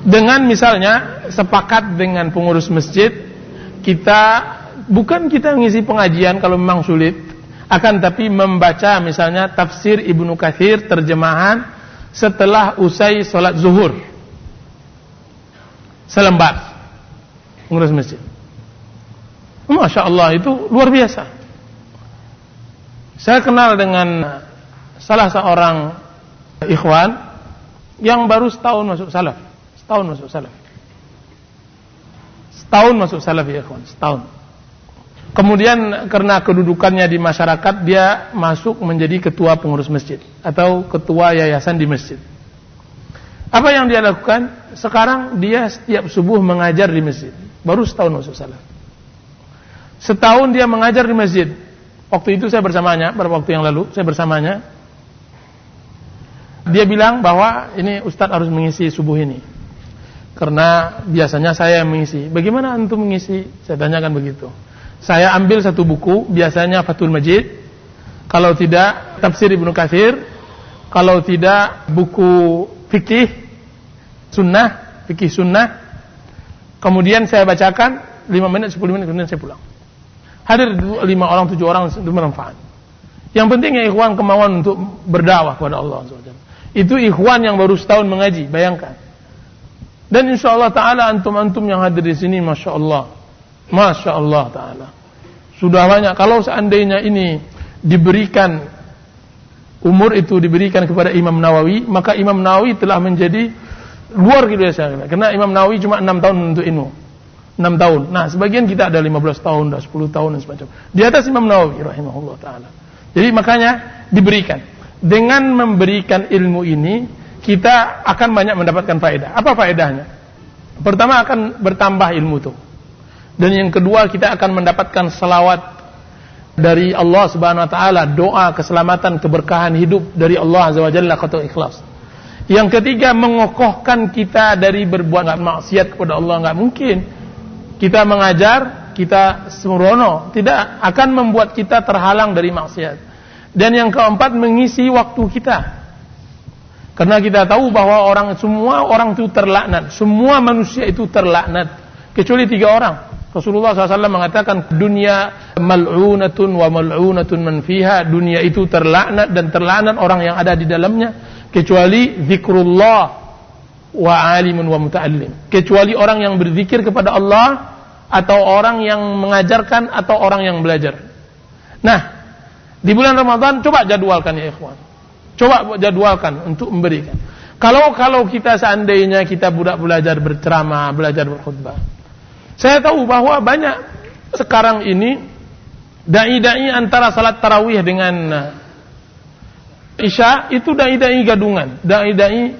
Dengan misalnya sepakat dengan pengurus masjid, bukan kita ngisi pengajian kalau memang sulit, akan tapi membaca misalnya tafsir Ibnu Katsir terjemahan setelah usai sholat zuhur, selembar pengurus masjid. Masya Allah, itu luar biasa. Saya kenal dengan salah seorang ikhwan yang baru setahun masuk salaf. Setahun masuk salaf ya ikhwan, setahun. Kemudian karena kedudukannya di masyarakat, dia masuk menjadi ketua pengurus masjid atau ketua yayasan di masjid. Apa yang dia lakukan? Sekarang dia setiap subuh mengajar di masjid. Baru setahun masuk salah. Setahun dia mengajar di masjid. Waktu itu saya bersamanya, beberapa waktu yang lalu saya bersamanya. Dia bilang bahwa ini Ustadz harus mengisi subuh ini, karena biasanya saya yang mengisi. Bagaimana antum mengisi? Saya tanyakan begitu. Saya ambil satu buku, biasanya Fathul Majid, kalau tidak Tafsir Ibnu Katsir, kalau tidak buku fikih sunnah. Kemudian saya bacakan 5 menit, 10 menit, kemudian saya pulang. Hadir 5 orang, 7 orang, itu bermanfaat. Yang penting ya ikhwan kemauan untuk berdakwah kepada Allah SWT. Itu ikhwan yang baru setahun mengaji, bayangkan. Dan insyaallah ta'ala antum-antum yang hadir di sini, Masya Allah ta'ala. Sudah banyak. Kalau seandainya ini diberikan, umur itu diberikan kepada Imam Nawawi, maka Imam Nawawi telah menjadi luar biasa. Karena Imam Nawawi cuma 6 tahun untuk ilmu. 6 tahun. Nah, sebagian kita ada 15 tahun, 10 tahun dan semacam. Di atas Imam Nawawi rahimahullah ta'ala. Jadi makanya diberikan. Dengan memberikan ilmu ini, kita akan banyak mendapatkan faedah. Apa faedahnya? Pertama, akan bertambah ilmu itu. Dan yang kedua, kita akan mendapatkan selawat dari Allah Subhanahu wa taala, doa keselamatan, keberkahan hidup dari Allah Azza wa Jalla kata ikhlas. Yang ketiga, mengokohkan kita dari berbuat maksiat kepada Allah. Enggak mungkin kita mengajar, kita sembrono, tidak akan membuat kita terhalang dari maksiat. Dan yang keempat, mengisi waktu kita. Karena kita tahu bahwa semua orang itu terlaknat, semua manusia itu terlaknat, kecuali 3 orang. Rasulullah SAW mengatakan, dunia mal'unatun wa mal'unatun man fiha. Dunia itu terlaknat dan terlaknat orang yang ada di dalamnya, kecuali zikrullah wa alimun wa muta'allim. Kecuali orang yang berzikir kepada Allah, atau orang yang mengajarkan, atau orang yang belajar. Nah, di bulan Ramadan coba jadwalkan ya ikhwan. Coba jadwalkan untuk memberikan. Kalau kita seandainya kita budak belajar berceramah, belajar berkhutbah. Saya tahu bahwa banyak sekarang ini dai-dai antara salat tarawih dengan Isya itu dai-dai gadungan. Dai-dai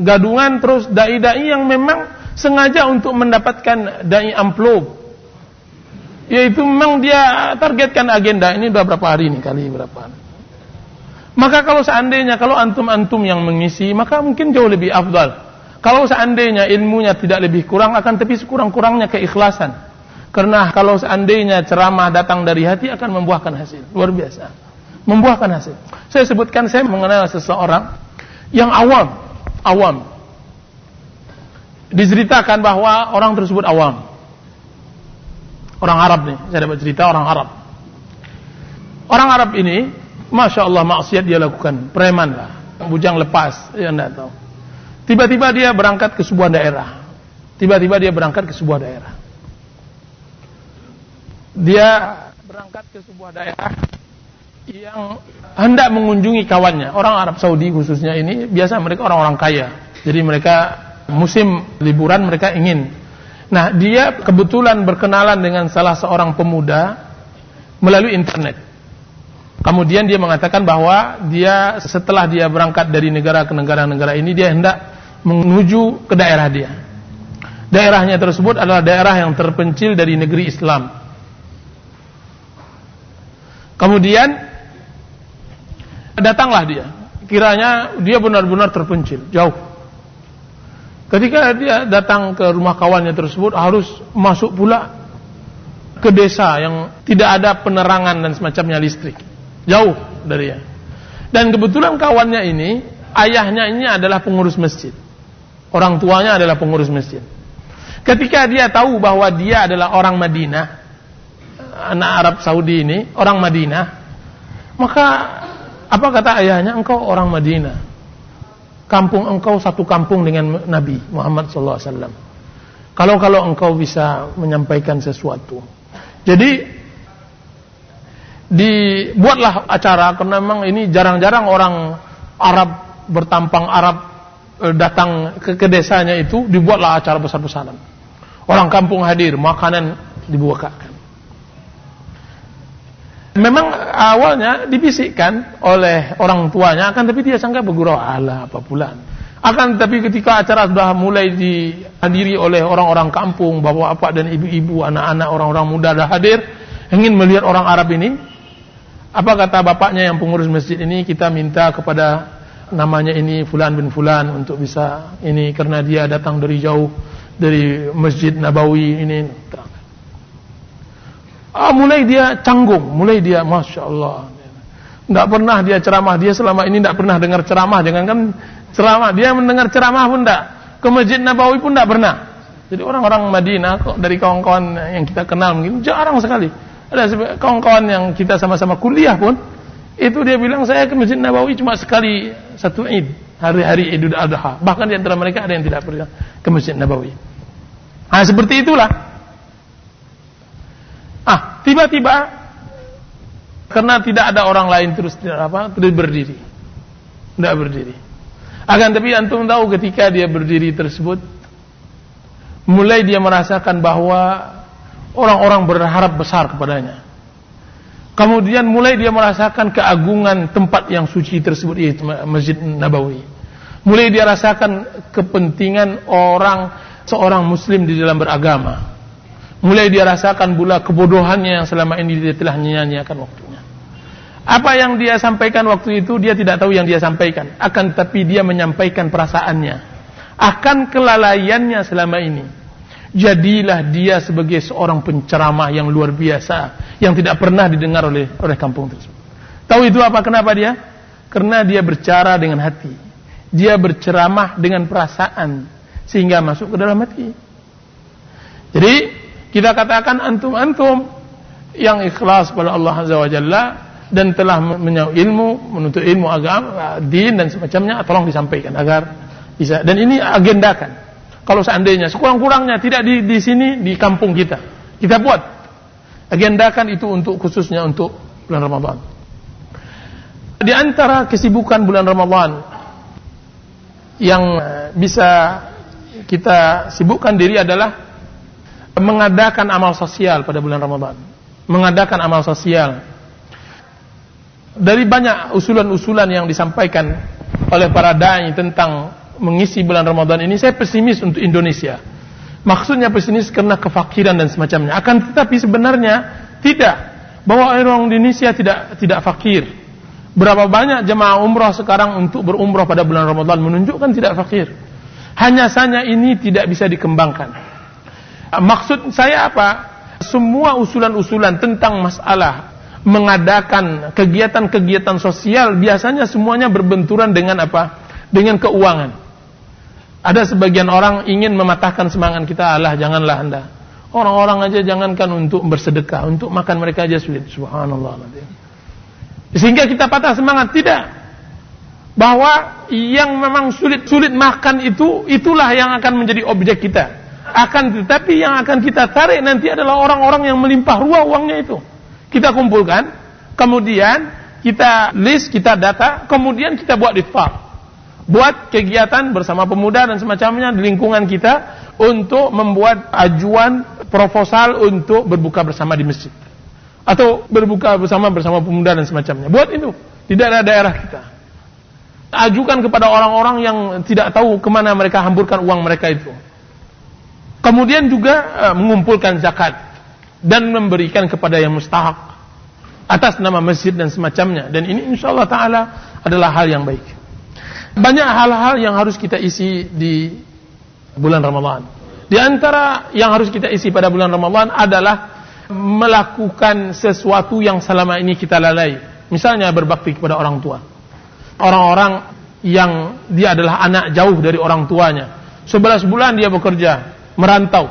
gadungan, terus dai-dai yang memang sengaja untuk mendapatkan dai amplop. Yaitu memang dia targetkan agenda ini udah berapa hari ini, kali berapa. Maka kalau seandainya kalau antum-antum yang mengisi, maka mungkin jauh lebih afdal. Kalau seandainya ilmunya tidak lebih kurang, akan tapi sekurang-kurangnya keikhlasan. Karena kalau seandainya ceramah datang dari hati akan membuahkan hasil. Luar biasa. Membuahkan hasil. Saya sebutkan, saya mengenal seseorang yang awam. Diceritakan bahwa orang tersebut awam. Orang Arab nih, saya dapat cerita orang Arab. Orang Arab ini, Masya Allah maksiat dia lakukan, preman lah, bujang lepas, ya enggak tahu. Tiba-tiba dia berangkat ke sebuah daerah. Dia berangkat ke sebuah daerah yang hendak mengunjungi kawannya. Orang Arab Saudi khususnya ini, biasa mereka orang-orang kaya. Jadi mereka musim liburan mereka ingin. Nah, dia kebetulan berkenalan dengan salah seorang pemuda melalui internet. Kemudian dia mengatakan bahwa dia setelah dia berangkat dari negara ke negara ini, dia hendak menuju ke daerah dia. Daerahnya tersebut adalah daerah yang terpencil dari negeri Islam. Kemudian datanglah dia. Kiranya dia benar-benar terpencil, jauh. Ketika dia datang ke rumah kawannya tersebut, harus masuk pula ke desa yang tidak ada penerangan dan semacamnya listrik, jauh dari dia. Dan kebetulan kawannya ini, ayahnya ini adalah pengurus masjid, orang tuanya adalah pengurus masjid. Ketika dia tahu bahwa dia adalah orang Madinah, anak Arab Saudi ini orang Madinah, maka apa kata ayahnya? Engkau orang Madinah, kampung engkau satu kampung dengan Nabi Muhammad SAW. Kalau engkau bisa menyampaikan sesuatu. Jadi dibuatlah acara, karena memang ini jarang-jarang orang Arab bertampang Arab datang ke desanya itu, dibuatlah acara besar-besaran. Orang kampung hadir, makanan dibukakan. Memang awalnya dibisikkan oleh orang tuanya, akan tapi dia sangka bergurau, ala apa bulan. Akan tapi ketika acara sudah mulai dihadiri oleh orang-orang kampung, bapak-bapak dan ibu-ibu, anak-anak, orang-orang muda dah hadir, ingin melihat orang Arab ini. Apa kata bapaknya yang pengurus masjid ini, kita minta kepada namanya ini Fulan bin Fulan untuk bisa ini, karena dia datang dari jauh dari Masjid Nabawi ini. Mulai dia canggung, mulai dia Masya Allah, tidak pernah dia ceramah, dia selama ini tidak pernah dengar ceramah, jangankan ceramah, dia mendengar ceramah pun tidak, ke Masjid Nabawi pun tidak pernah. Jadi orang-orang Madinah kok, dari kawan-kawan yang kita kenal mungkin jarang sekali. Ada kawan-kawan yang kita sama-sama kuliah pun, itu dia bilang saya ke Masjid Nabawi cuma sekali satu Id, hari-hari Idul Adha. Bahkan di antara mereka ada yang tidak pernah ke Masjid Nabawi. Nah, seperti itulah. Tiba-tiba karena tidak ada orang lain terus berdiri. Tidak berdiri. Akan tapi antum tahu ketika dia berdiri tersebut, mulai dia merasakan bahwa orang-orang berharap besar kepadanya. Kemudian mulai dia merasakan keagungan tempat yang suci tersebut, yaitu Masjid Nabawi. Mulai dia rasakan kepentingan seorang muslim di dalam beragama. Mulai dia rasakan pula kebodohannya yang selama ini dia telah nyanyiakan waktunya. Apa yang dia sampaikan waktu itu, dia tidak tahu yang dia sampaikan. Akan tetapi dia menyampaikan perasaannya akan kelalaiannya selama ini. Jadilah dia sebagai seorang penceramah yang luar biasa, yang tidak pernah didengar oleh kampung tersebut. Tahu itu apa? Kenapa dia? Karena dia bercara dengan hati. Dia berceramah dengan perasaan, sehingga masuk ke dalam hati. Jadi kita katakan antum yang ikhlas pada Allah Azza wa Jalla dan telah menuntut ilmu agama, din dan semacamnya, tolong disampaikan agar bisa. Dan ini agendakan. Kalau seandainya sekurang-kurangnya tidak di sini, di kampung kita buat agendakan itu untuk khususnya untuk bulan Ramadan. Di antara kesibukan bulan Ramadan yang bisa kita sibukkan diri adalah mengadakan amal sosial pada bulan Ramadan. Mengadakan amal sosial. Dari banyak usulan-usulan yang disampaikan oleh para dai tentang mengisi bulan Ramadan ini, saya pesimis untuk Indonesia. Maksudnya pesimis karena kefakiran dan semacamnya. Akan tetapi sebenarnya tidak, bahwa orang Indonesia tidak fakir. Berapa banyak jemaah umrah sekarang untuk berumrah pada bulan Ramadan menunjukkan tidak fakir. Hanya saja ini tidak bisa dikembangkan. Maksud saya apa? Semua usulan-usulan tentang masalah mengadakan kegiatan-kegiatan sosial biasanya semuanya berbenturan dengan apa? Dengan keuangan. Ada sebagian orang ingin mematahkan semangat kita, janganlah Anda. Orang-orang aja jangankan untuk bersedekah, untuk makan mereka aja sulit. Subhanallah. Sehingga kita patah semangat. Tidak. Bahwa yang memang sulit makan itulah yang akan menjadi objek kita. Akan tetapi yang akan kita tarik nanti adalah orang-orang yang melimpah ruah uangnya itu. Kita kumpulkan, kemudian kita list, kita data, kemudian kita buat iftar. Buat kegiatan bersama pemuda dan semacamnya di lingkungan kita untuk membuat ajuan proposal untuk berbuka bersama di masjid. Atau berbuka bersama pemuda dan semacamnya. Buat itu di daerah-daerah kita. Ajukan kepada orang-orang yang tidak tahu kemana mereka hamburkan uang mereka itu. Kemudian juga mengumpulkan zakat dan memberikan kepada yang mustahak atas nama masjid dan semacamnya. Dan ini insyaallah ta'ala adalah hal yang baik. Banyak hal-hal yang harus kita isi di bulan Ramadan. Di antara yang harus kita isi pada bulan Ramadan adalah melakukan sesuatu yang selama ini kita lalai. Misalnya berbakti kepada orang tua. Orang-orang yang dia adalah anak jauh dari orang tuanya. 11 bulan dia bekerja, merantau.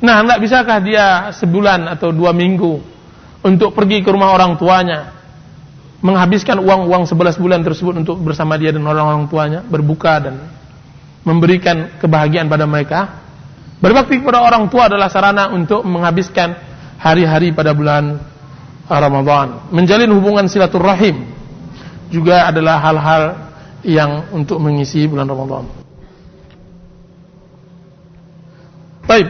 Nah, tidak bisakah dia sebulan atau 2 minggu untuk pergi ke rumah orang tuanya, menghabiskan uang 11 bulan tersebut untuk bersama dia dan orang-orang tuanya, berbuka dan memberikan kebahagiaan pada mereka. Berbakti kepada orang tua adalah sarana untuk menghabiskan hari-hari pada bulan Ramadan. Menjalin hubungan silaturahim juga adalah hal-hal yang untuk mengisi bulan Ramadan. Baik,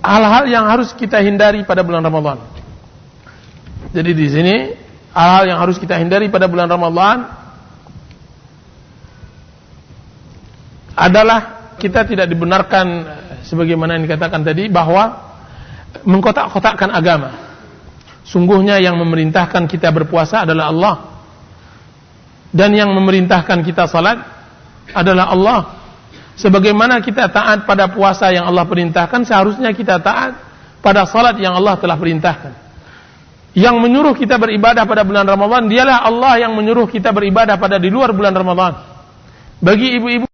hal-hal yang harus kita hindari pada bulan Ramadan. Jadi di sini hal-hal yang harus kita hindari pada bulan Ramadan adalah kita tidak dibenarkan sebagaimana yang dikatakan tadi bahwa mengkotak-kotakkan agama. Sungguhnya yang memerintahkan kita berpuasa adalah Allah, dan yang memerintahkan kita salat adalah Allah. Sebagaimana kita taat pada puasa yang Allah perintahkan, seharusnya kita taat pada salat yang Allah telah perintahkan. Yang menyuruh kita beribadah pada bulan Ramadan, dialah Allah yang menyuruh kita beribadah pada di luar bulan Ramadan. Bagi ibu-ibu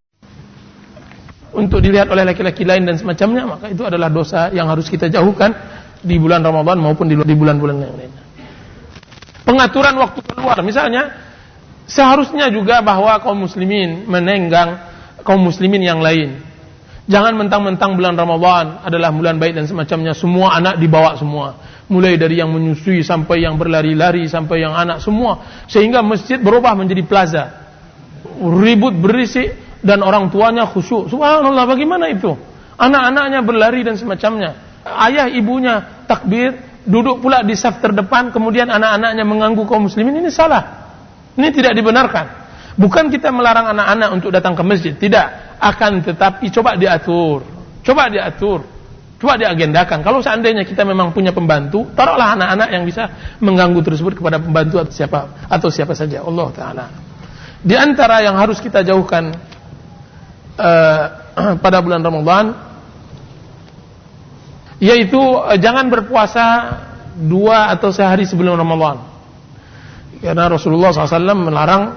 untuk dilihat oleh laki-laki lain dan semacamnya, maka itu adalah dosa yang harus kita jauhkan di bulan Ramadan maupun di bulan-bulan yang lainnya. Pengaturan waktu keluar, misalnya, seharusnya juga bahwa kaum muslimin menenggang kaum muslimin yang lain. Jangan mentang-mentang bulan Ramadan adalah bulan baik dan semacamnya, semua anak dibawa semua. Mulai dari yang menyusui sampai yang berlari-lari sampai yang anak semua. Sehingga masjid berubah menjadi plaza. Ribut, berisik, dan orang tuanya khusyuk. Subhanallah, bagaimana itu? Anak-anaknya berlari dan semacamnya. Ayah ibunya takbir, duduk pula di saf terdepan, kemudian anak-anaknya mengganggu kaum muslimin. Ini salah. Ini tidak dibenarkan. Bukan kita melarang anak-anak untuk datang ke masjid, tidak. Akan tetapi coba diatur. Coba diagendakan. Kalau seandainya kita memang punya pembantu, taruhlah anak-anak yang bisa mengganggu tersebut kepada pembantu atau siapa saja. Allah Ta'ala. Di antara yang harus kita jauhkan pada bulan Ramadan, yaitu jangan berpuasa 2 atau sehari sebelum Ramadan, karena Rasulullah SAW melarang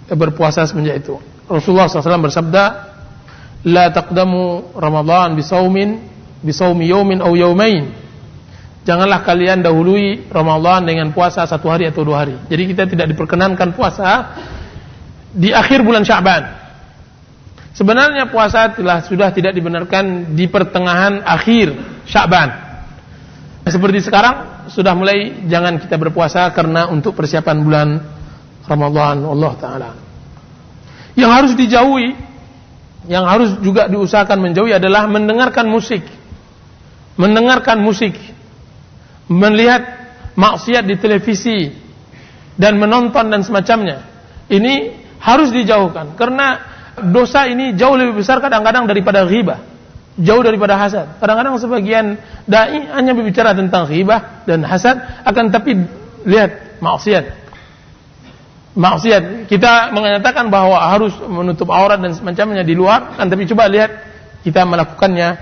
berpuasa semenjak itu. Rasulullah SAW bersabda, la taqdamu Ramadan bisawmi yawmin aw yawmain. Janganlah kalian dahului Ramadan dengan puasa 1 hari atau 2 hari. Jadi kita tidak diperkenankan puasa di akhir bulan Sya'ban. Sebenarnya puasa sudah tidak dibenarkan di pertengahan akhir Sya'ban. Seperti sekarang sudah mulai jangan kita berpuasa karena untuk persiapan bulan Ramadan. Allah Ta'ala. Yang harus dijauhi, yang harus juga diusahakan menjauhi adalah mendengarkan musik, melihat maksiat di televisi, dan menonton dan semacamnya. Ini harus dijauhkan karena dosa ini jauh lebih besar kadang-kadang daripada ghibah, jauh daripada hasad. Kadang-kadang sebagian dai hanya berbicara tentang ghibah dan hasad, akan tapi lihat maksiat. Kita mengatakan bahwa harus menutup aurat dan semacamnya di luar, kan, tapi coba lihat kita melakukannya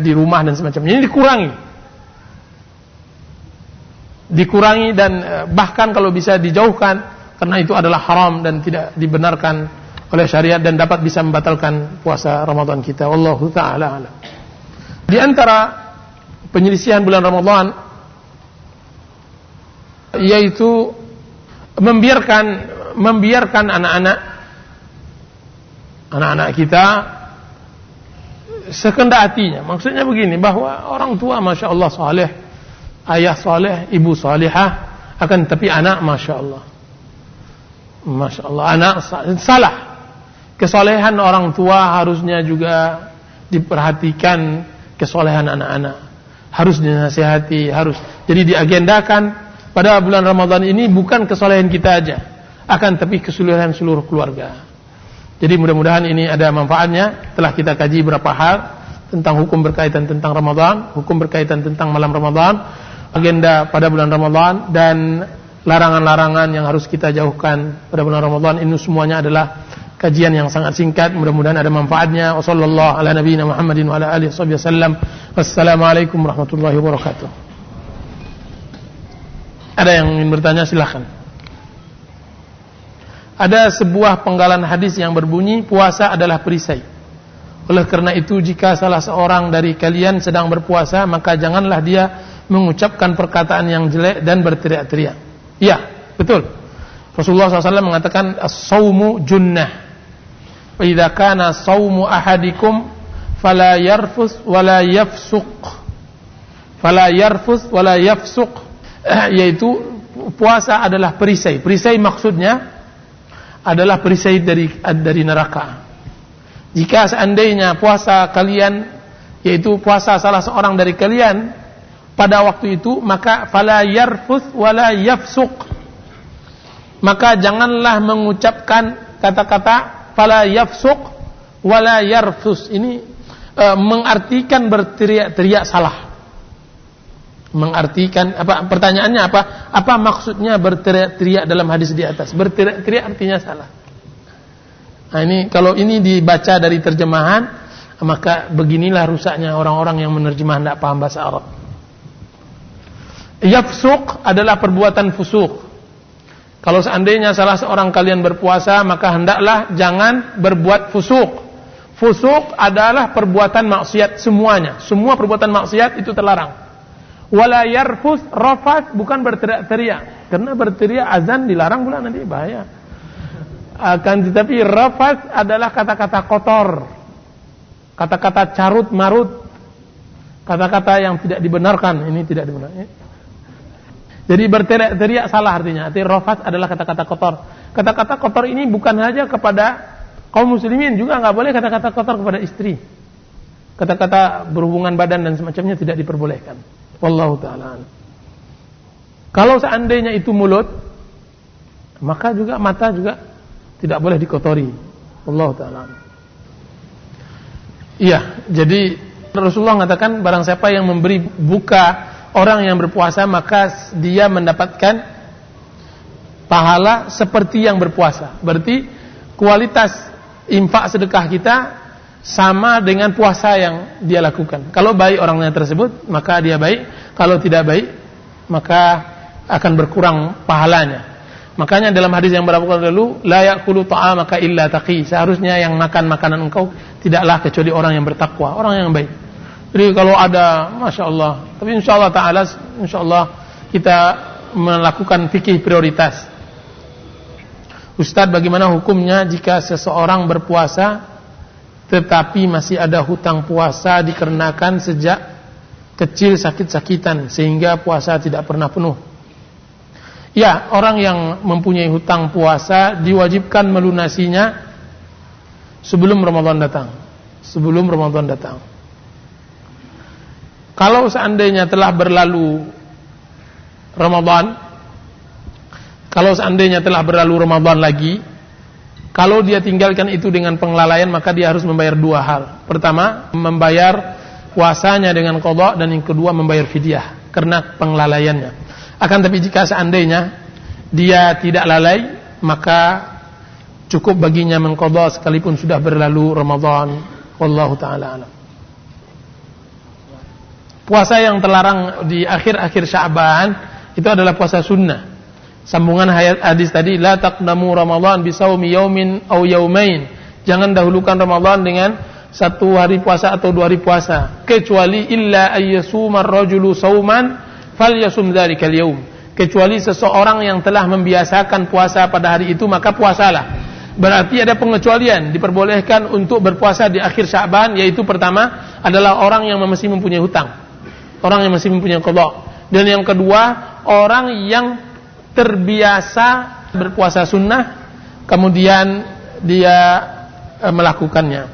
di rumah dan semacamnya. Ini dikurangi dan bahkan kalau bisa dijauhkan, karena itu adalah haram dan tidak dibenarkan oleh syariat dan dapat bisa membatalkan puasa Ramadan kita. Wallahu ta'ala alam. Di antara penyelisihan bulan Ramadan, yaitu membiarkan anak-anak kita sekendak hatinya. Maksudnya begini, bahwa orang tua Masya Allah saleh, ayah saleh, ibu salihah, akan tapi anak Masya Allah anak salah. Kesolehan orang tua harusnya juga diperhatikan, kesolehan anak-anak harus dinasihati, harus. Jadi diagendakan pada bulan Ramadan ini bukan kesolehan kita aja, akan tapi keseluruhan seluruh keluarga. Jadi mudah-mudahan ini ada manfaatnya. Telah kita kaji beberapa hal tentang hukum berkaitan tentang Ramadan, hukum berkaitan tentang malam Ramadan, agenda pada bulan Ramadan, dan larangan-larangan yang harus kita jauhkan pada bulan Ramadan. Ini semuanya adalah kajian yang sangat singkat, mudah-mudahan ada manfaatnya. Wassallallahu ala nabiyina Muhammadin wa ala alihi wasallam. Wassalamualaikum warahmatullahi wabarakatuh. Ada yang ingin bertanya, silakan. Ada sebuah penggalan hadis yang berbunyi, puasa adalah perisai. Oleh karena itu, jika salah seorang dari kalian sedang berpuasa, maka janganlah dia mengucapkan perkataan yang jelek dan berteriak-teriak. Iya, betul. Rasulullah SAW mengatakan, as-sawmu junnah. Wa idza kana sawmu ahadikum fala yarfus wala yafsuq. Yaitu puasa adalah perisai. Perisai maksudnya adalah perisai dari neraka. Jika seandainya puasa kalian, yaitu puasa salah seorang dari kalian, pada waktu itu, maka fala yarfuth wala yafsuq. Maka janganlah mengucapkan kata-kata fala yafsuq wala yarfus. Ini mengartikan berteriak-teriak salah. Mengartikan apa? Pertanyaannya apa? Apa maksudnya berteriak-teriak dalam hadis di atas? Berteriak-teriak artinya salah. Nah, ini kalau ini dibaca dari terjemahan, maka beginilah rusaknya orang-orang yang menerjemah tidak paham bahasa Arab. Yafsuq adalah perbuatan fusuk. Kalau seandainya salah seorang kalian berpuasa, maka hendaklah jangan berbuat fusuk. Fusuk adalah perbuatan maksiat semuanya. Semua perbuatan maksiat itu terlarang. Wala yarfus, rafat bukan berteriak-teriak. Karena berteriak azan dilarang pula nanti, bahaya. Akan tetapi rafat adalah kata-kata kotor. Kata-kata carut marut. Kata-kata yang tidak dibenarkan. Ini tidak dibenarkan. Jadi berteriak-teriak salah artinya. Arti rafat adalah kata-kata kotor. Kata-kata kotor ini bukan saja kepada kaum muslimin, juga enggak boleh kata-kata kotor kepada istri. Kata-kata berhubungan badan dan semacamnya tidak diperbolehkan. Wallahu ta'ala. Kalau seandainya itu mulut, maka juga mata juga tidak boleh dikotori. Wallahu ta'ala. Iya, jadi Rasulullah mengatakan barang siapa yang memberi buka orang yang berpuasa, maka dia mendapatkan pahala seperti yang berpuasa. Berarti kualitas infak sedekah kita sama dengan puasa yang dia lakukan. Kalau baik orangnya tersebut, maka dia baik. Kalau tidak baik, maka akan berkurang pahalanya. Makanya dalam hadis yang beberapa kali lalu, la ya'kulu ta'amaka illa taqi. Seharusnya yang makan makanan engkau tidaklah kecuali orang yang bertakwa, orang yang baik. Jadi kalau ada, Masya Allah. Tapi insya Allah ta'ala, insya Allah kita melakukan fikih prioritas. Ustadz, bagaimana hukumnya jika seseorang berpuasa tetapi masih ada hutang puasa dikarenakan sejak kecil sakit-sakitan sehingga puasa tidak pernah penuh? Ya, orang yang mempunyai hutang puasa diwajibkan melunasinya sebelum Ramadan datang. Sebelum Ramadan datang. Kalau seandainya telah berlalu Ramadan, kalau seandainya telah berlalu Ramadan lagi, kalau dia tinggalkan itu dengan penglalaian, maka dia harus membayar dua hal. Pertama, membayar puasanya dengan qadha, dan yang kedua membayar fidyah karena penglalaiannya. Akan tapi jika seandainya dia tidak lalai, maka cukup baginya mengqadha sekalipun sudah berlalu Ramadan. Wallahu ta'ala alam. Puasa yang terlarang di akhir-akhir Sya'ban itu adalah puasa sunnah. Sambungan hadis tadi, la taqdamu Ramadan bisawmi yaumin aw yaumain. Jangan dahulukan Ramadan dengan satu hari puasa atau dua hari puasa, kecuali illa ayyasuma ar-rajulu sauman falyasum dzalikal yaum. Kecuali seseorang yang telah membiasakan puasa pada hari itu, maka puasalah. Berarti ada pengecualian, diperbolehkan untuk berpuasa di akhir Sya'ban, yaitu pertama adalah orang yang masih mempunyai hutang. Orang yang masih mempunyai qadha. Dan yang kedua, orang yang terbiasa berpuasa sunnah, kemudian dia melakukannya.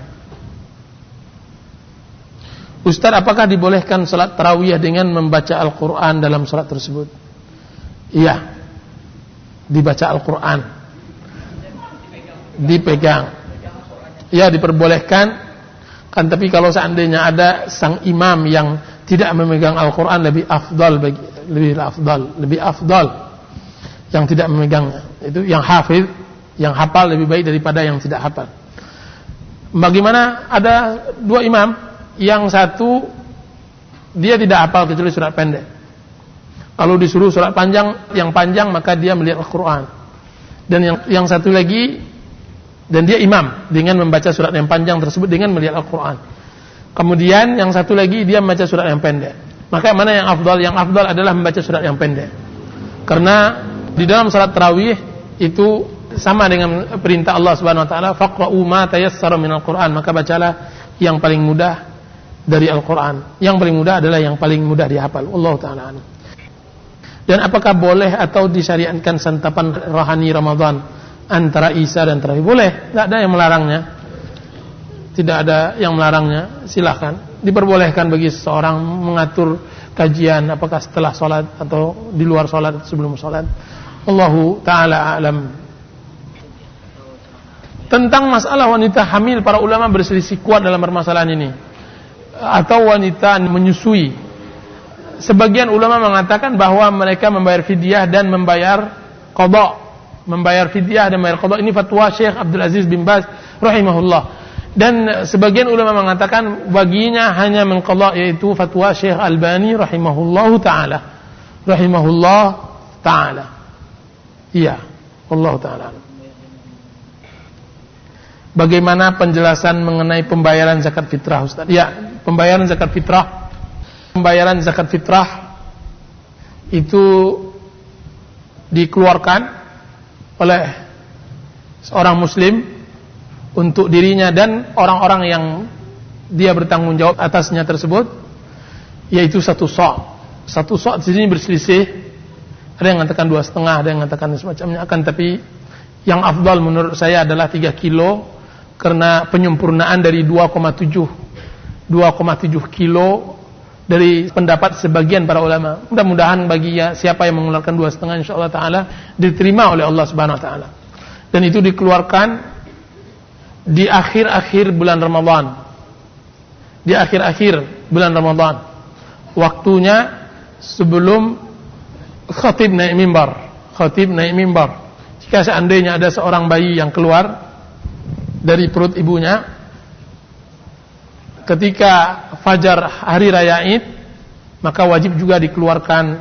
Ustaz, apakah dibolehkan salat tarawih dengan membaca Al-Quran dalam salat tersebut? Iya, dibaca Al-Quran, dipegang. Ya, diperbolehkan. Kan tapi kalau seandainya ada sang imam yang tidak memegang Al-Quran, lebih afdal yang tidak memegangnya. Itu yang hafiz, yang hafal lebih baik daripada yang tidak hafal. Bagaimana ada dua imam, yang satu dia tidak hafal kecuali surat pendek. Kalau disuruh surat panjang, yang panjang, maka dia melihat Al-Quran. Dan yang satu lagi, dan dia imam dengan membaca surat yang panjang tersebut dengan melihat Al-Quran. Kemudian yang satu lagi dia membaca surat yang pendek. Maka mana yang afdal? Yang afdal adalah membaca surat yang pendek. Karena di dalam salat tarawih itu sama dengan perintah Allah Subhanahu wa taala, faqra'u ma tayassara minal Qur'an, maka bacalah yang paling mudah dari Al-Qur'an. Yang paling mudah adalah yang paling mudah dihafal. Wallahu taala a'lam. Dan apakah boleh atau disyariatkan santapan rohani Ramadan antara Isya dan tarawih? Boleh, tidak ada yang melarangnya. Tidak ada yang melarangnya, silakan. Diperbolehkan bagi seseorang mengatur kajian, apakah setelah sholat atau di luar sholat, sebelum sholat. Allahu ta'ala a'lam. Tentang masalah wanita hamil, para ulama berselisih kuat dalam permasalahan ini. Atau wanita menyusui. Sebagian ulama mengatakan bahwa mereka membayar fidyah dan membayar qada. Membayar fidyah dan membayar qada. Ini fatwa Syekh Abdul Aziz bin Baz rahimahullah. Dan sebagian ulama mengatakan baginya hanya mengqada, yaitu fatwa Syekh Albani rahimahullahu ta'ala. Rahimahullah ta'ala. Iya, Allah ta'ala. Bagaimana penjelasan mengenai pembayaran zakat fitrah, Ustaz? Ya, pembayaran zakat fitrah. Pembayaran zakat fitrah itu dikeluarkan oleh seorang muslim untuk dirinya dan orang-orang yang dia bertanggung jawab atasnya tersebut, yaitu satu sa'. Satu sa' di sini berselisih. Ada yang mengatakan 2,5, ada yang mengatakan semacamnya. Akan tapi yang afdal menurut saya adalah 3 kilo, karena penyempurnaan dari 2,7 kilo dari pendapat sebagian para ulama. Mudah-mudahan bagi siapa yang mengeluarkan 2,5, insyaallah taala diterima oleh Allah Subhanahu wa taala. Dan itu dikeluarkan di akhir-akhir bulan Ramadan. Di akhir-akhir bulan Ramadan. Waktunya sebelum khatib naik mimbar. Khatib naik mimbar. Jika seandainya ada seorang bayi yang keluar dari perut ibunya ketika fajar hari raya Id, maka wajib juga dikeluarkan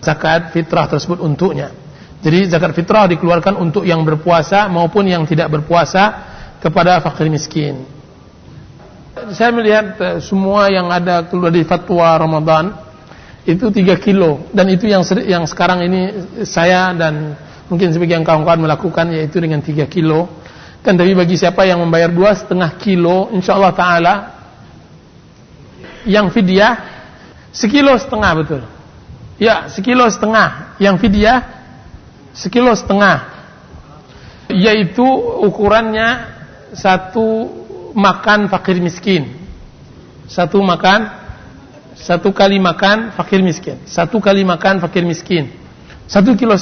zakat fitrah tersebut untuknya. Jadi zakat fitrah dikeluarkan untuk yang berpuasa maupun yang tidak berpuasa kepada fakir miskin. Saya melihat semua yang ada keluar di fatwa Ramadan itu 3 kilo, dan itu yang sekarang ini saya dan mungkin sebagian kawan-kawan melakukan, yaitu dengan 3 kilo. Kan tapi bagi siapa yang membayar 2,5 kilo, insyaallah taala yang fidyah 1,5 kilo betul. Ya, 1,5 kilo. Yang fidyah 1,5 kilo. Yaitu ukurannya satu makan fakir miskin. Satu kali makan fakir miskin. 1,5 kilo.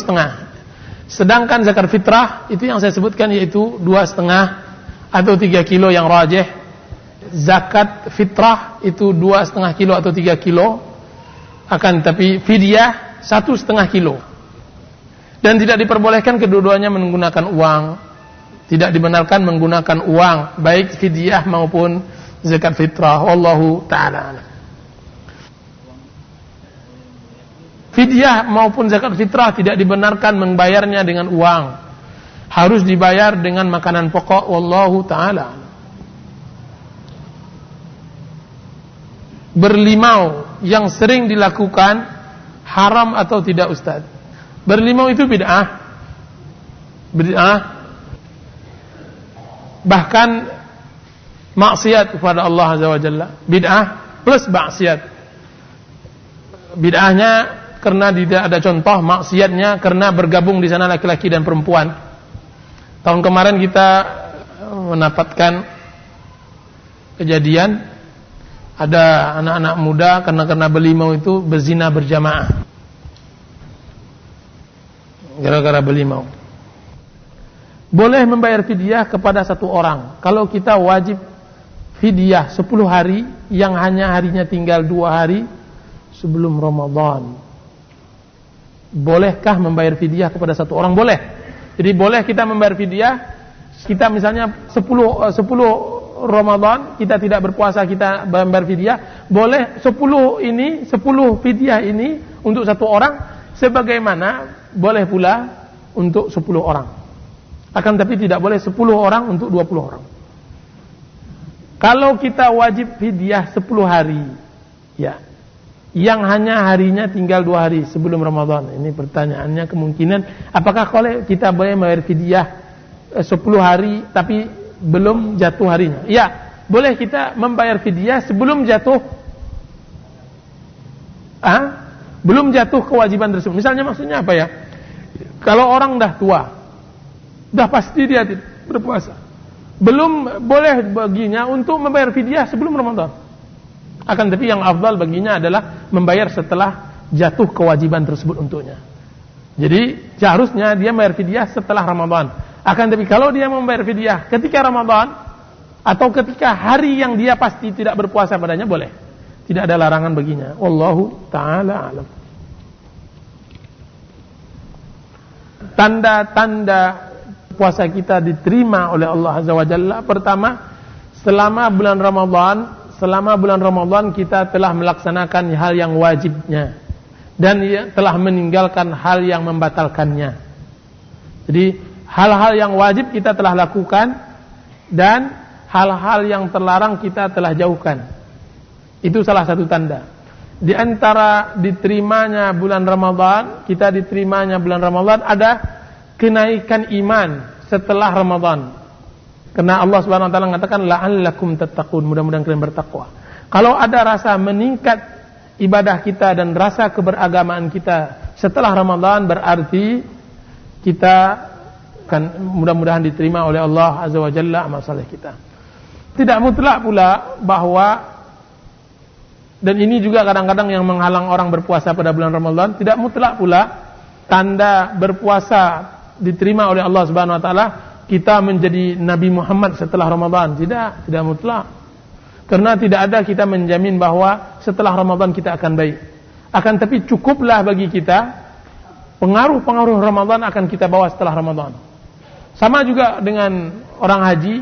Sedangkan zakat fitrah itu yang saya sebutkan, yaitu 2,5 atau 3 kilo yang rajih. Zakat fitrah itu 2,5 kilo atau 3 kilo. Akan tapi fidyah 1,5 kilo. Dan tidak diperbolehkan kedua-duanya menggunakan uang. Tidak dibenarkan menggunakan uang, baik fidyah maupun zakat fitrah. Wallahu ta'ala. Fidyah maupun zakat fitrah tidak dibenarkan membayarnya dengan uang. Harus dibayar dengan makanan pokok. Wallahu ta'ala. Berlimau yang sering dilakukan haram atau tidak, Ustaz? Berlimau itu bid'ah. Bahkan maksiat kepada Allah Azza wa Jalla. Bid'ah plus maksiat. Bid'ahnya karena tidak ada contoh, maksiatnya karena bergabung di sana laki-laki dan perempuan. Tahun kemarin kita mendapatkan kejadian ada anak-anak muda karena berlimau itu berzina berjamaah. Gara-gara berlimau. Boleh membayar fidyah kepada satu orang. Kalau kita wajib fidyah 10 hari yang hanya harinya tinggal 2 hari sebelum Ramadan. Bolehkah membayar fidyah kepada satu orang? Boleh. Jadi boleh kita membayar fidyah. Kita misalnya 10 Ramadan kita tidak berpuasa, kita membayar fidyah. Boleh 10 fidyah ini untuk satu orang, sebagaimana boleh pula untuk 10 orang. Akan tapi tidak boleh 10 orang untuk 20 orang. Kalau kita wajib fidyah 10 hari, ya, yang hanya harinya tinggal 2 hari sebelum Ramadan. Ini pertanyaannya, kemungkinan apakah kita boleh membayar fidyah 10 hari tapi belum jatuh harinya? Ya, boleh kita membayar fidyah sebelum jatuh belum jatuh kewajiban tersebut. Misalnya maksudnya apa ya? Kalau orang dah tua, dah pasti dia tidak berpuasa, belum boleh baginya untuk membayar fidyah sebelum Ramadan. Akan tapi yang afdal baginya adalah membayar setelah jatuh kewajiban tersebut untuknya. Jadi seharusnya dia membayar fidyah setelah Ramadan. Akan tapi kalau dia membayar fidyah ketika Ramadan atau ketika hari yang dia pasti tidak berpuasa padanya, boleh. Tidak ada larangan baginya. Wallahu ta'ala alam. Tanda-tanda puasa kita diterima oleh Allah Azza wa Jalla. Pertama, selama bulan Ramadan kita telah melaksanakan hal yang wajibnya dan telah meninggalkan hal yang membatalkannya. Jadi hal-hal yang wajib kita telah lakukan dan hal-hal yang terlarang kita telah jauhkan. Itu salah satu tanda. Di antara diterimanya bulan Ramadan, kita diterimanya bulan Ramadan ada kenaikan iman setelah Ramadan. Karena Allah Subhanahu wa taala mengatakan la'allakum tattaqun, mudah-mudahan kalian bertakwa. Kalau ada rasa meningkat ibadah kita dan rasa keberagamaan kita setelah Ramadan, berarti kita kan mudah-mudahan diterima oleh Allah Azza wa Jalla amal saleh kita. Tidak mutlak pula bahwa, dan ini juga kadang-kadang yang menghalang orang berpuasa pada bulan Ramadan, tidak mutlak pula tanda berpuasa diterima oleh Allah Subhanahu wa taala kita menjadi Nabi Muhammad setelah Ramadan. Tidak mutlak. Karena tidak ada kita menjamin bahwa setelah Ramadan kita akan baik. Akan tapi cukuplah bagi kita pengaruh-pengaruh Ramadan akan kita bawa setelah Ramadan. Sama juga dengan orang haji.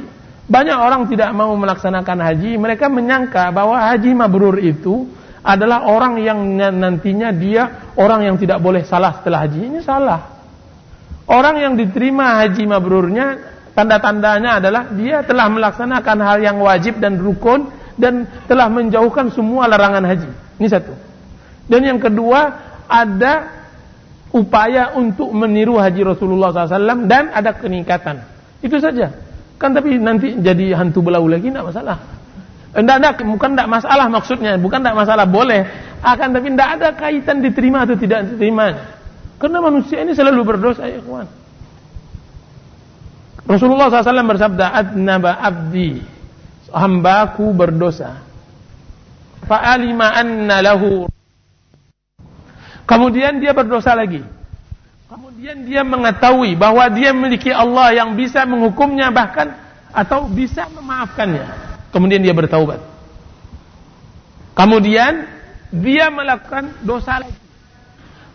Banyak orang tidak mau melaksanakan haji. Mereka menyangka bahwa haji mabrur itu adalah orang yang nantinya dia orang yang tidak boleh salah setelah haji. Ini salah. Orang yang diterima haji mabrurnya, tanda-tandanya adalah dia telah melaksanakan hal yang wajib dan rukun dan telah menjauhkan semua larangan haji. Ini satu. Dan yang kedua, ada upaya untuk meniru haji Rasulullah SAW dan ada peningkatan. Itu saja. Kan tapi nanti jadi hantu belau lagi, tidak masalah. Bukan tidak masalah maksudnya, bukan tidak masalah, boleh. Akan tapi tidak ada kaitan diterima atau tidak diterimanya. Karena manusia ini selalu berdosa, ya kawan. Rasulullah SAW bersabda, adnaba abdi, hambaku berdosa. Fa'alima anna lahu. Kemudian dia berdosa lagi. Kemudian dia mengetahui bahwa dia memiliki Allah yang bisa menghukumnya bahkan atau bisa memaafkannya. Kemudian dia bertaubat. Kemudian dia melakukan dosa lagi.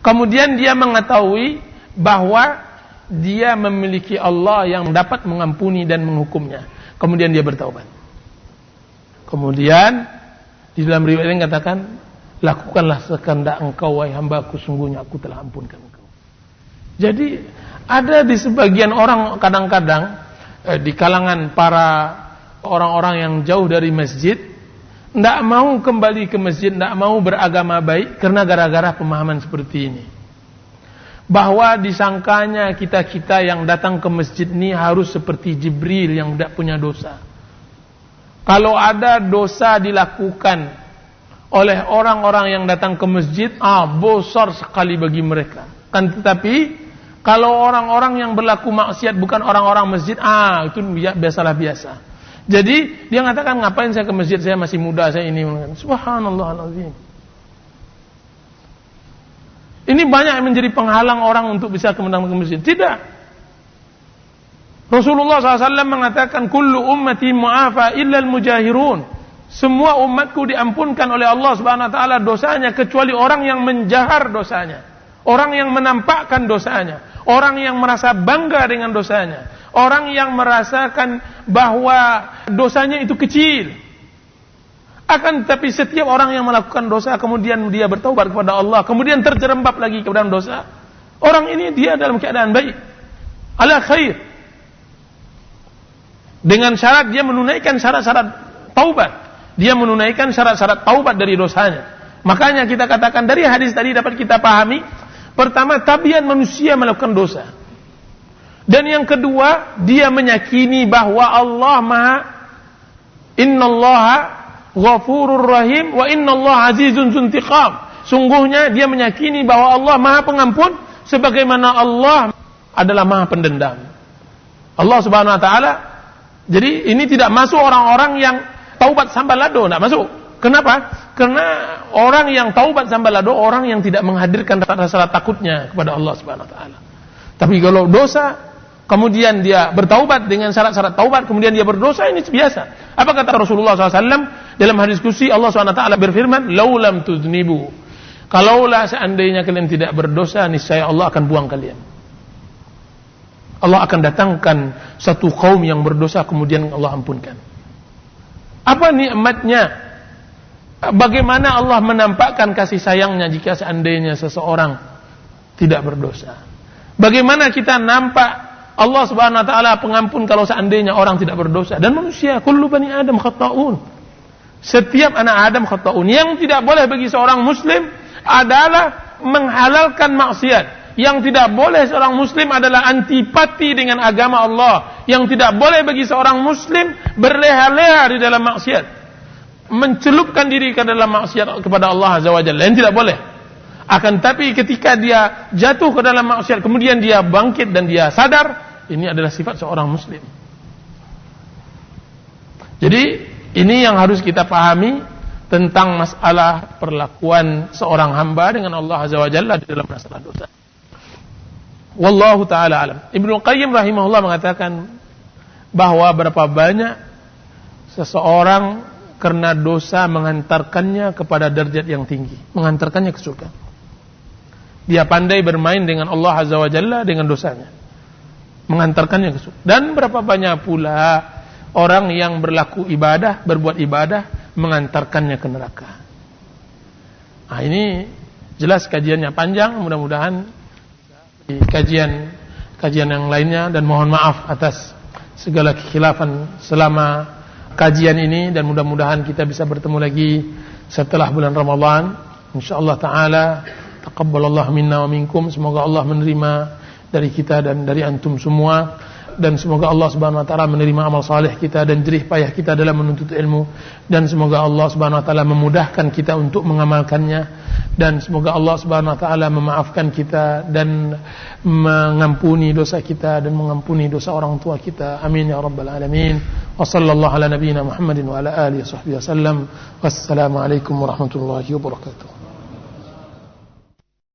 Kemudian dia mengetahui bahwa dia memiliki Allah yang dapat mengampuni dan menghukumnya. Kemudian dia bertaubat. Kemudian di dalam riwayat ini katakan, lakukanlah sekehendak engkau wahai hambaku, sungguhnya aku telah ampunkan engkau. Jadi ada di sebagian orang kadang-kadang di kalangan para orang-orang yang jauh dari masjid, tidak mau kembali ke masjid, tidak mau beragama baik karena gara-gara pemahaman seperti ini. Bahwa disangkanya kita-kita yang datang ke masjid ini harus seperti Jibril yang tidak punya dosa. Kalau ada dosa dilakukan oleh orang-orang yang datang ke masjid, besar sekali bagi mereka. Kan tetapi kalau orang-orang yang berlaku maksiat bukan orang-orang masjid, itu biasalah biasa. Jadi dia mengatakan, ngapain saya ke masjid, saya masih muda, saya ini. Subhanallahal-azim. Ini banyak yang menjadi penghalang orang untuk bisa ke masjid. Tidak. Rasulullah SAW mengatakan, kullu ummati mu'afa illa al-mujahirun. Semua umatku diampunkan oleh Allah Subhanahu wa taala dosanya kecuali orang yang menjahar dosanya. Orang yang menampakkan dosanya, orang yang merasa bangga dengan dosanya, orang yang merasakan bahwa dosanya itu kecil. Akan tetapi setiap orang yang melakukan dosa kemudian dia bertaubat kepada Allah, kemudian terjerembab lagi ke dalam dosa, orang ini dia dalam keadaan baik, ala khair. Dengan syarat dia menunaikan syarat-syarat taubat, dia menunaikan syarat-syarat taubat dari dosanya. Makanya kita katakan dari hadis tadi dapat kita pahami, pertama, tabiat manusia melakukan dosa. Dan yang kedua, dia meyakini bahwa Allah innallaha ghafurur rahim wa innallaha azizun dzuntiqam. Sungguhnya dia meyakini bahwa Allah Maha Pengampun sebagaimana Allah adalah Maha Pendendam. Allah Subhanahu wa taala. Jadi ini tidak masuk orang-orang yang taubat sambalado, tidak masuk. Kenapa? Karena orang yang taubat sambalado orang yang tidak menghadirkan rasa takutnya kepada Allah Subhanahu wa taala. Tapi kalau dosa kemudian dia bertaubat dengan syarat-syarat taubat, kemudian dia berdosa, ini biasa. Apa kata Rasulullah SAW dalam hadis qudsi? Allah SWT berfirman, "Laulam tuznibu." Kalaulah seandainya kalian tidak berdosa, niscaya Allah akan buang kalian. Allah akan datangkan satu kaum yang berdosa, kemudian Allah ampunkan. Apa nikmatnya? Bagaimana Allah menampakkan kasih sayangnya jika seandainya seseorang tidak berdosa? Bagaimana kita nampak Allah Subhanahu wa taala pengampun kalau seandainya orang tidak berdosa? Dan manusia, kullu bani Adam khata'un. Setiap anak Adam khata'un. Yang tidak boleh bagi seorang muslim adalah menghalalkan maksiat. Yang tidak boleh seorang muslim adalah antipati dengan agama Allah. Yang tidak boleh bagi seorang muslim berleha-leha di dalam maksiat, mencelupkan diri ke dalam maksiat kepada Allah Azza wa Jalla. Yang tidak boleh. Akan tapi ketika dia jatuh ke dalam maksiat, kemudian dia bangkit dan dia sadar, ini adalah sifat seorang muslim. Jadi ini yang harus kita pahami tentang masalah perlakuan seorang hamba dengan Allah Azza wa Jalla di dalam masalah dosa. Wallahu ta'ala alam. Ibnu Qayyim rahimahullah mengatakan bahwa berapa banyak seseorang karena dosa mengantarkannya kepada derajat yang tinggi, mengantarkannya ke surga. Dia pandai bermain dengan Allah Azza wa Jalla dengan dosanya, mengantarkannya ke surga. Dan berapa banyak pula orang yang berlaku ibadah, berbuat ibadah, mengantarkannya ke neraka. Nah, ini jelas kajiannya panjang, mudah-mudahan di kajian yang lainnya, dan mohon maaf atas segala kekhilafan selama kajian ini, dan mudah-mudahan kita bisa bertemu lagi setelah bulan Ramadan insyaallah taala. Taqabbalallahu minna wa minkum. Semoga Allah menerima dari kita dan dari antum semua, dan semoga Allah Subhanahu wa taala menerima amal saleh kita dan jerih payah kita dalam menuntut ilmu, dan semoga Allah Subhanahu wa taala memudahkan kita untuk mengamalkannya, dan semoga Allah Subhanahu wa taala memaafkan kita dan mengampuni dosa kita dan mengampuni dosa orang tua kita. Amin ya rabbal alamin. Wa sallallahu ala nabiyyina Muhammadin wa ala alihi washabbihi wasallam. Wassalamu alaikum warahmatullahi wabarakatuh.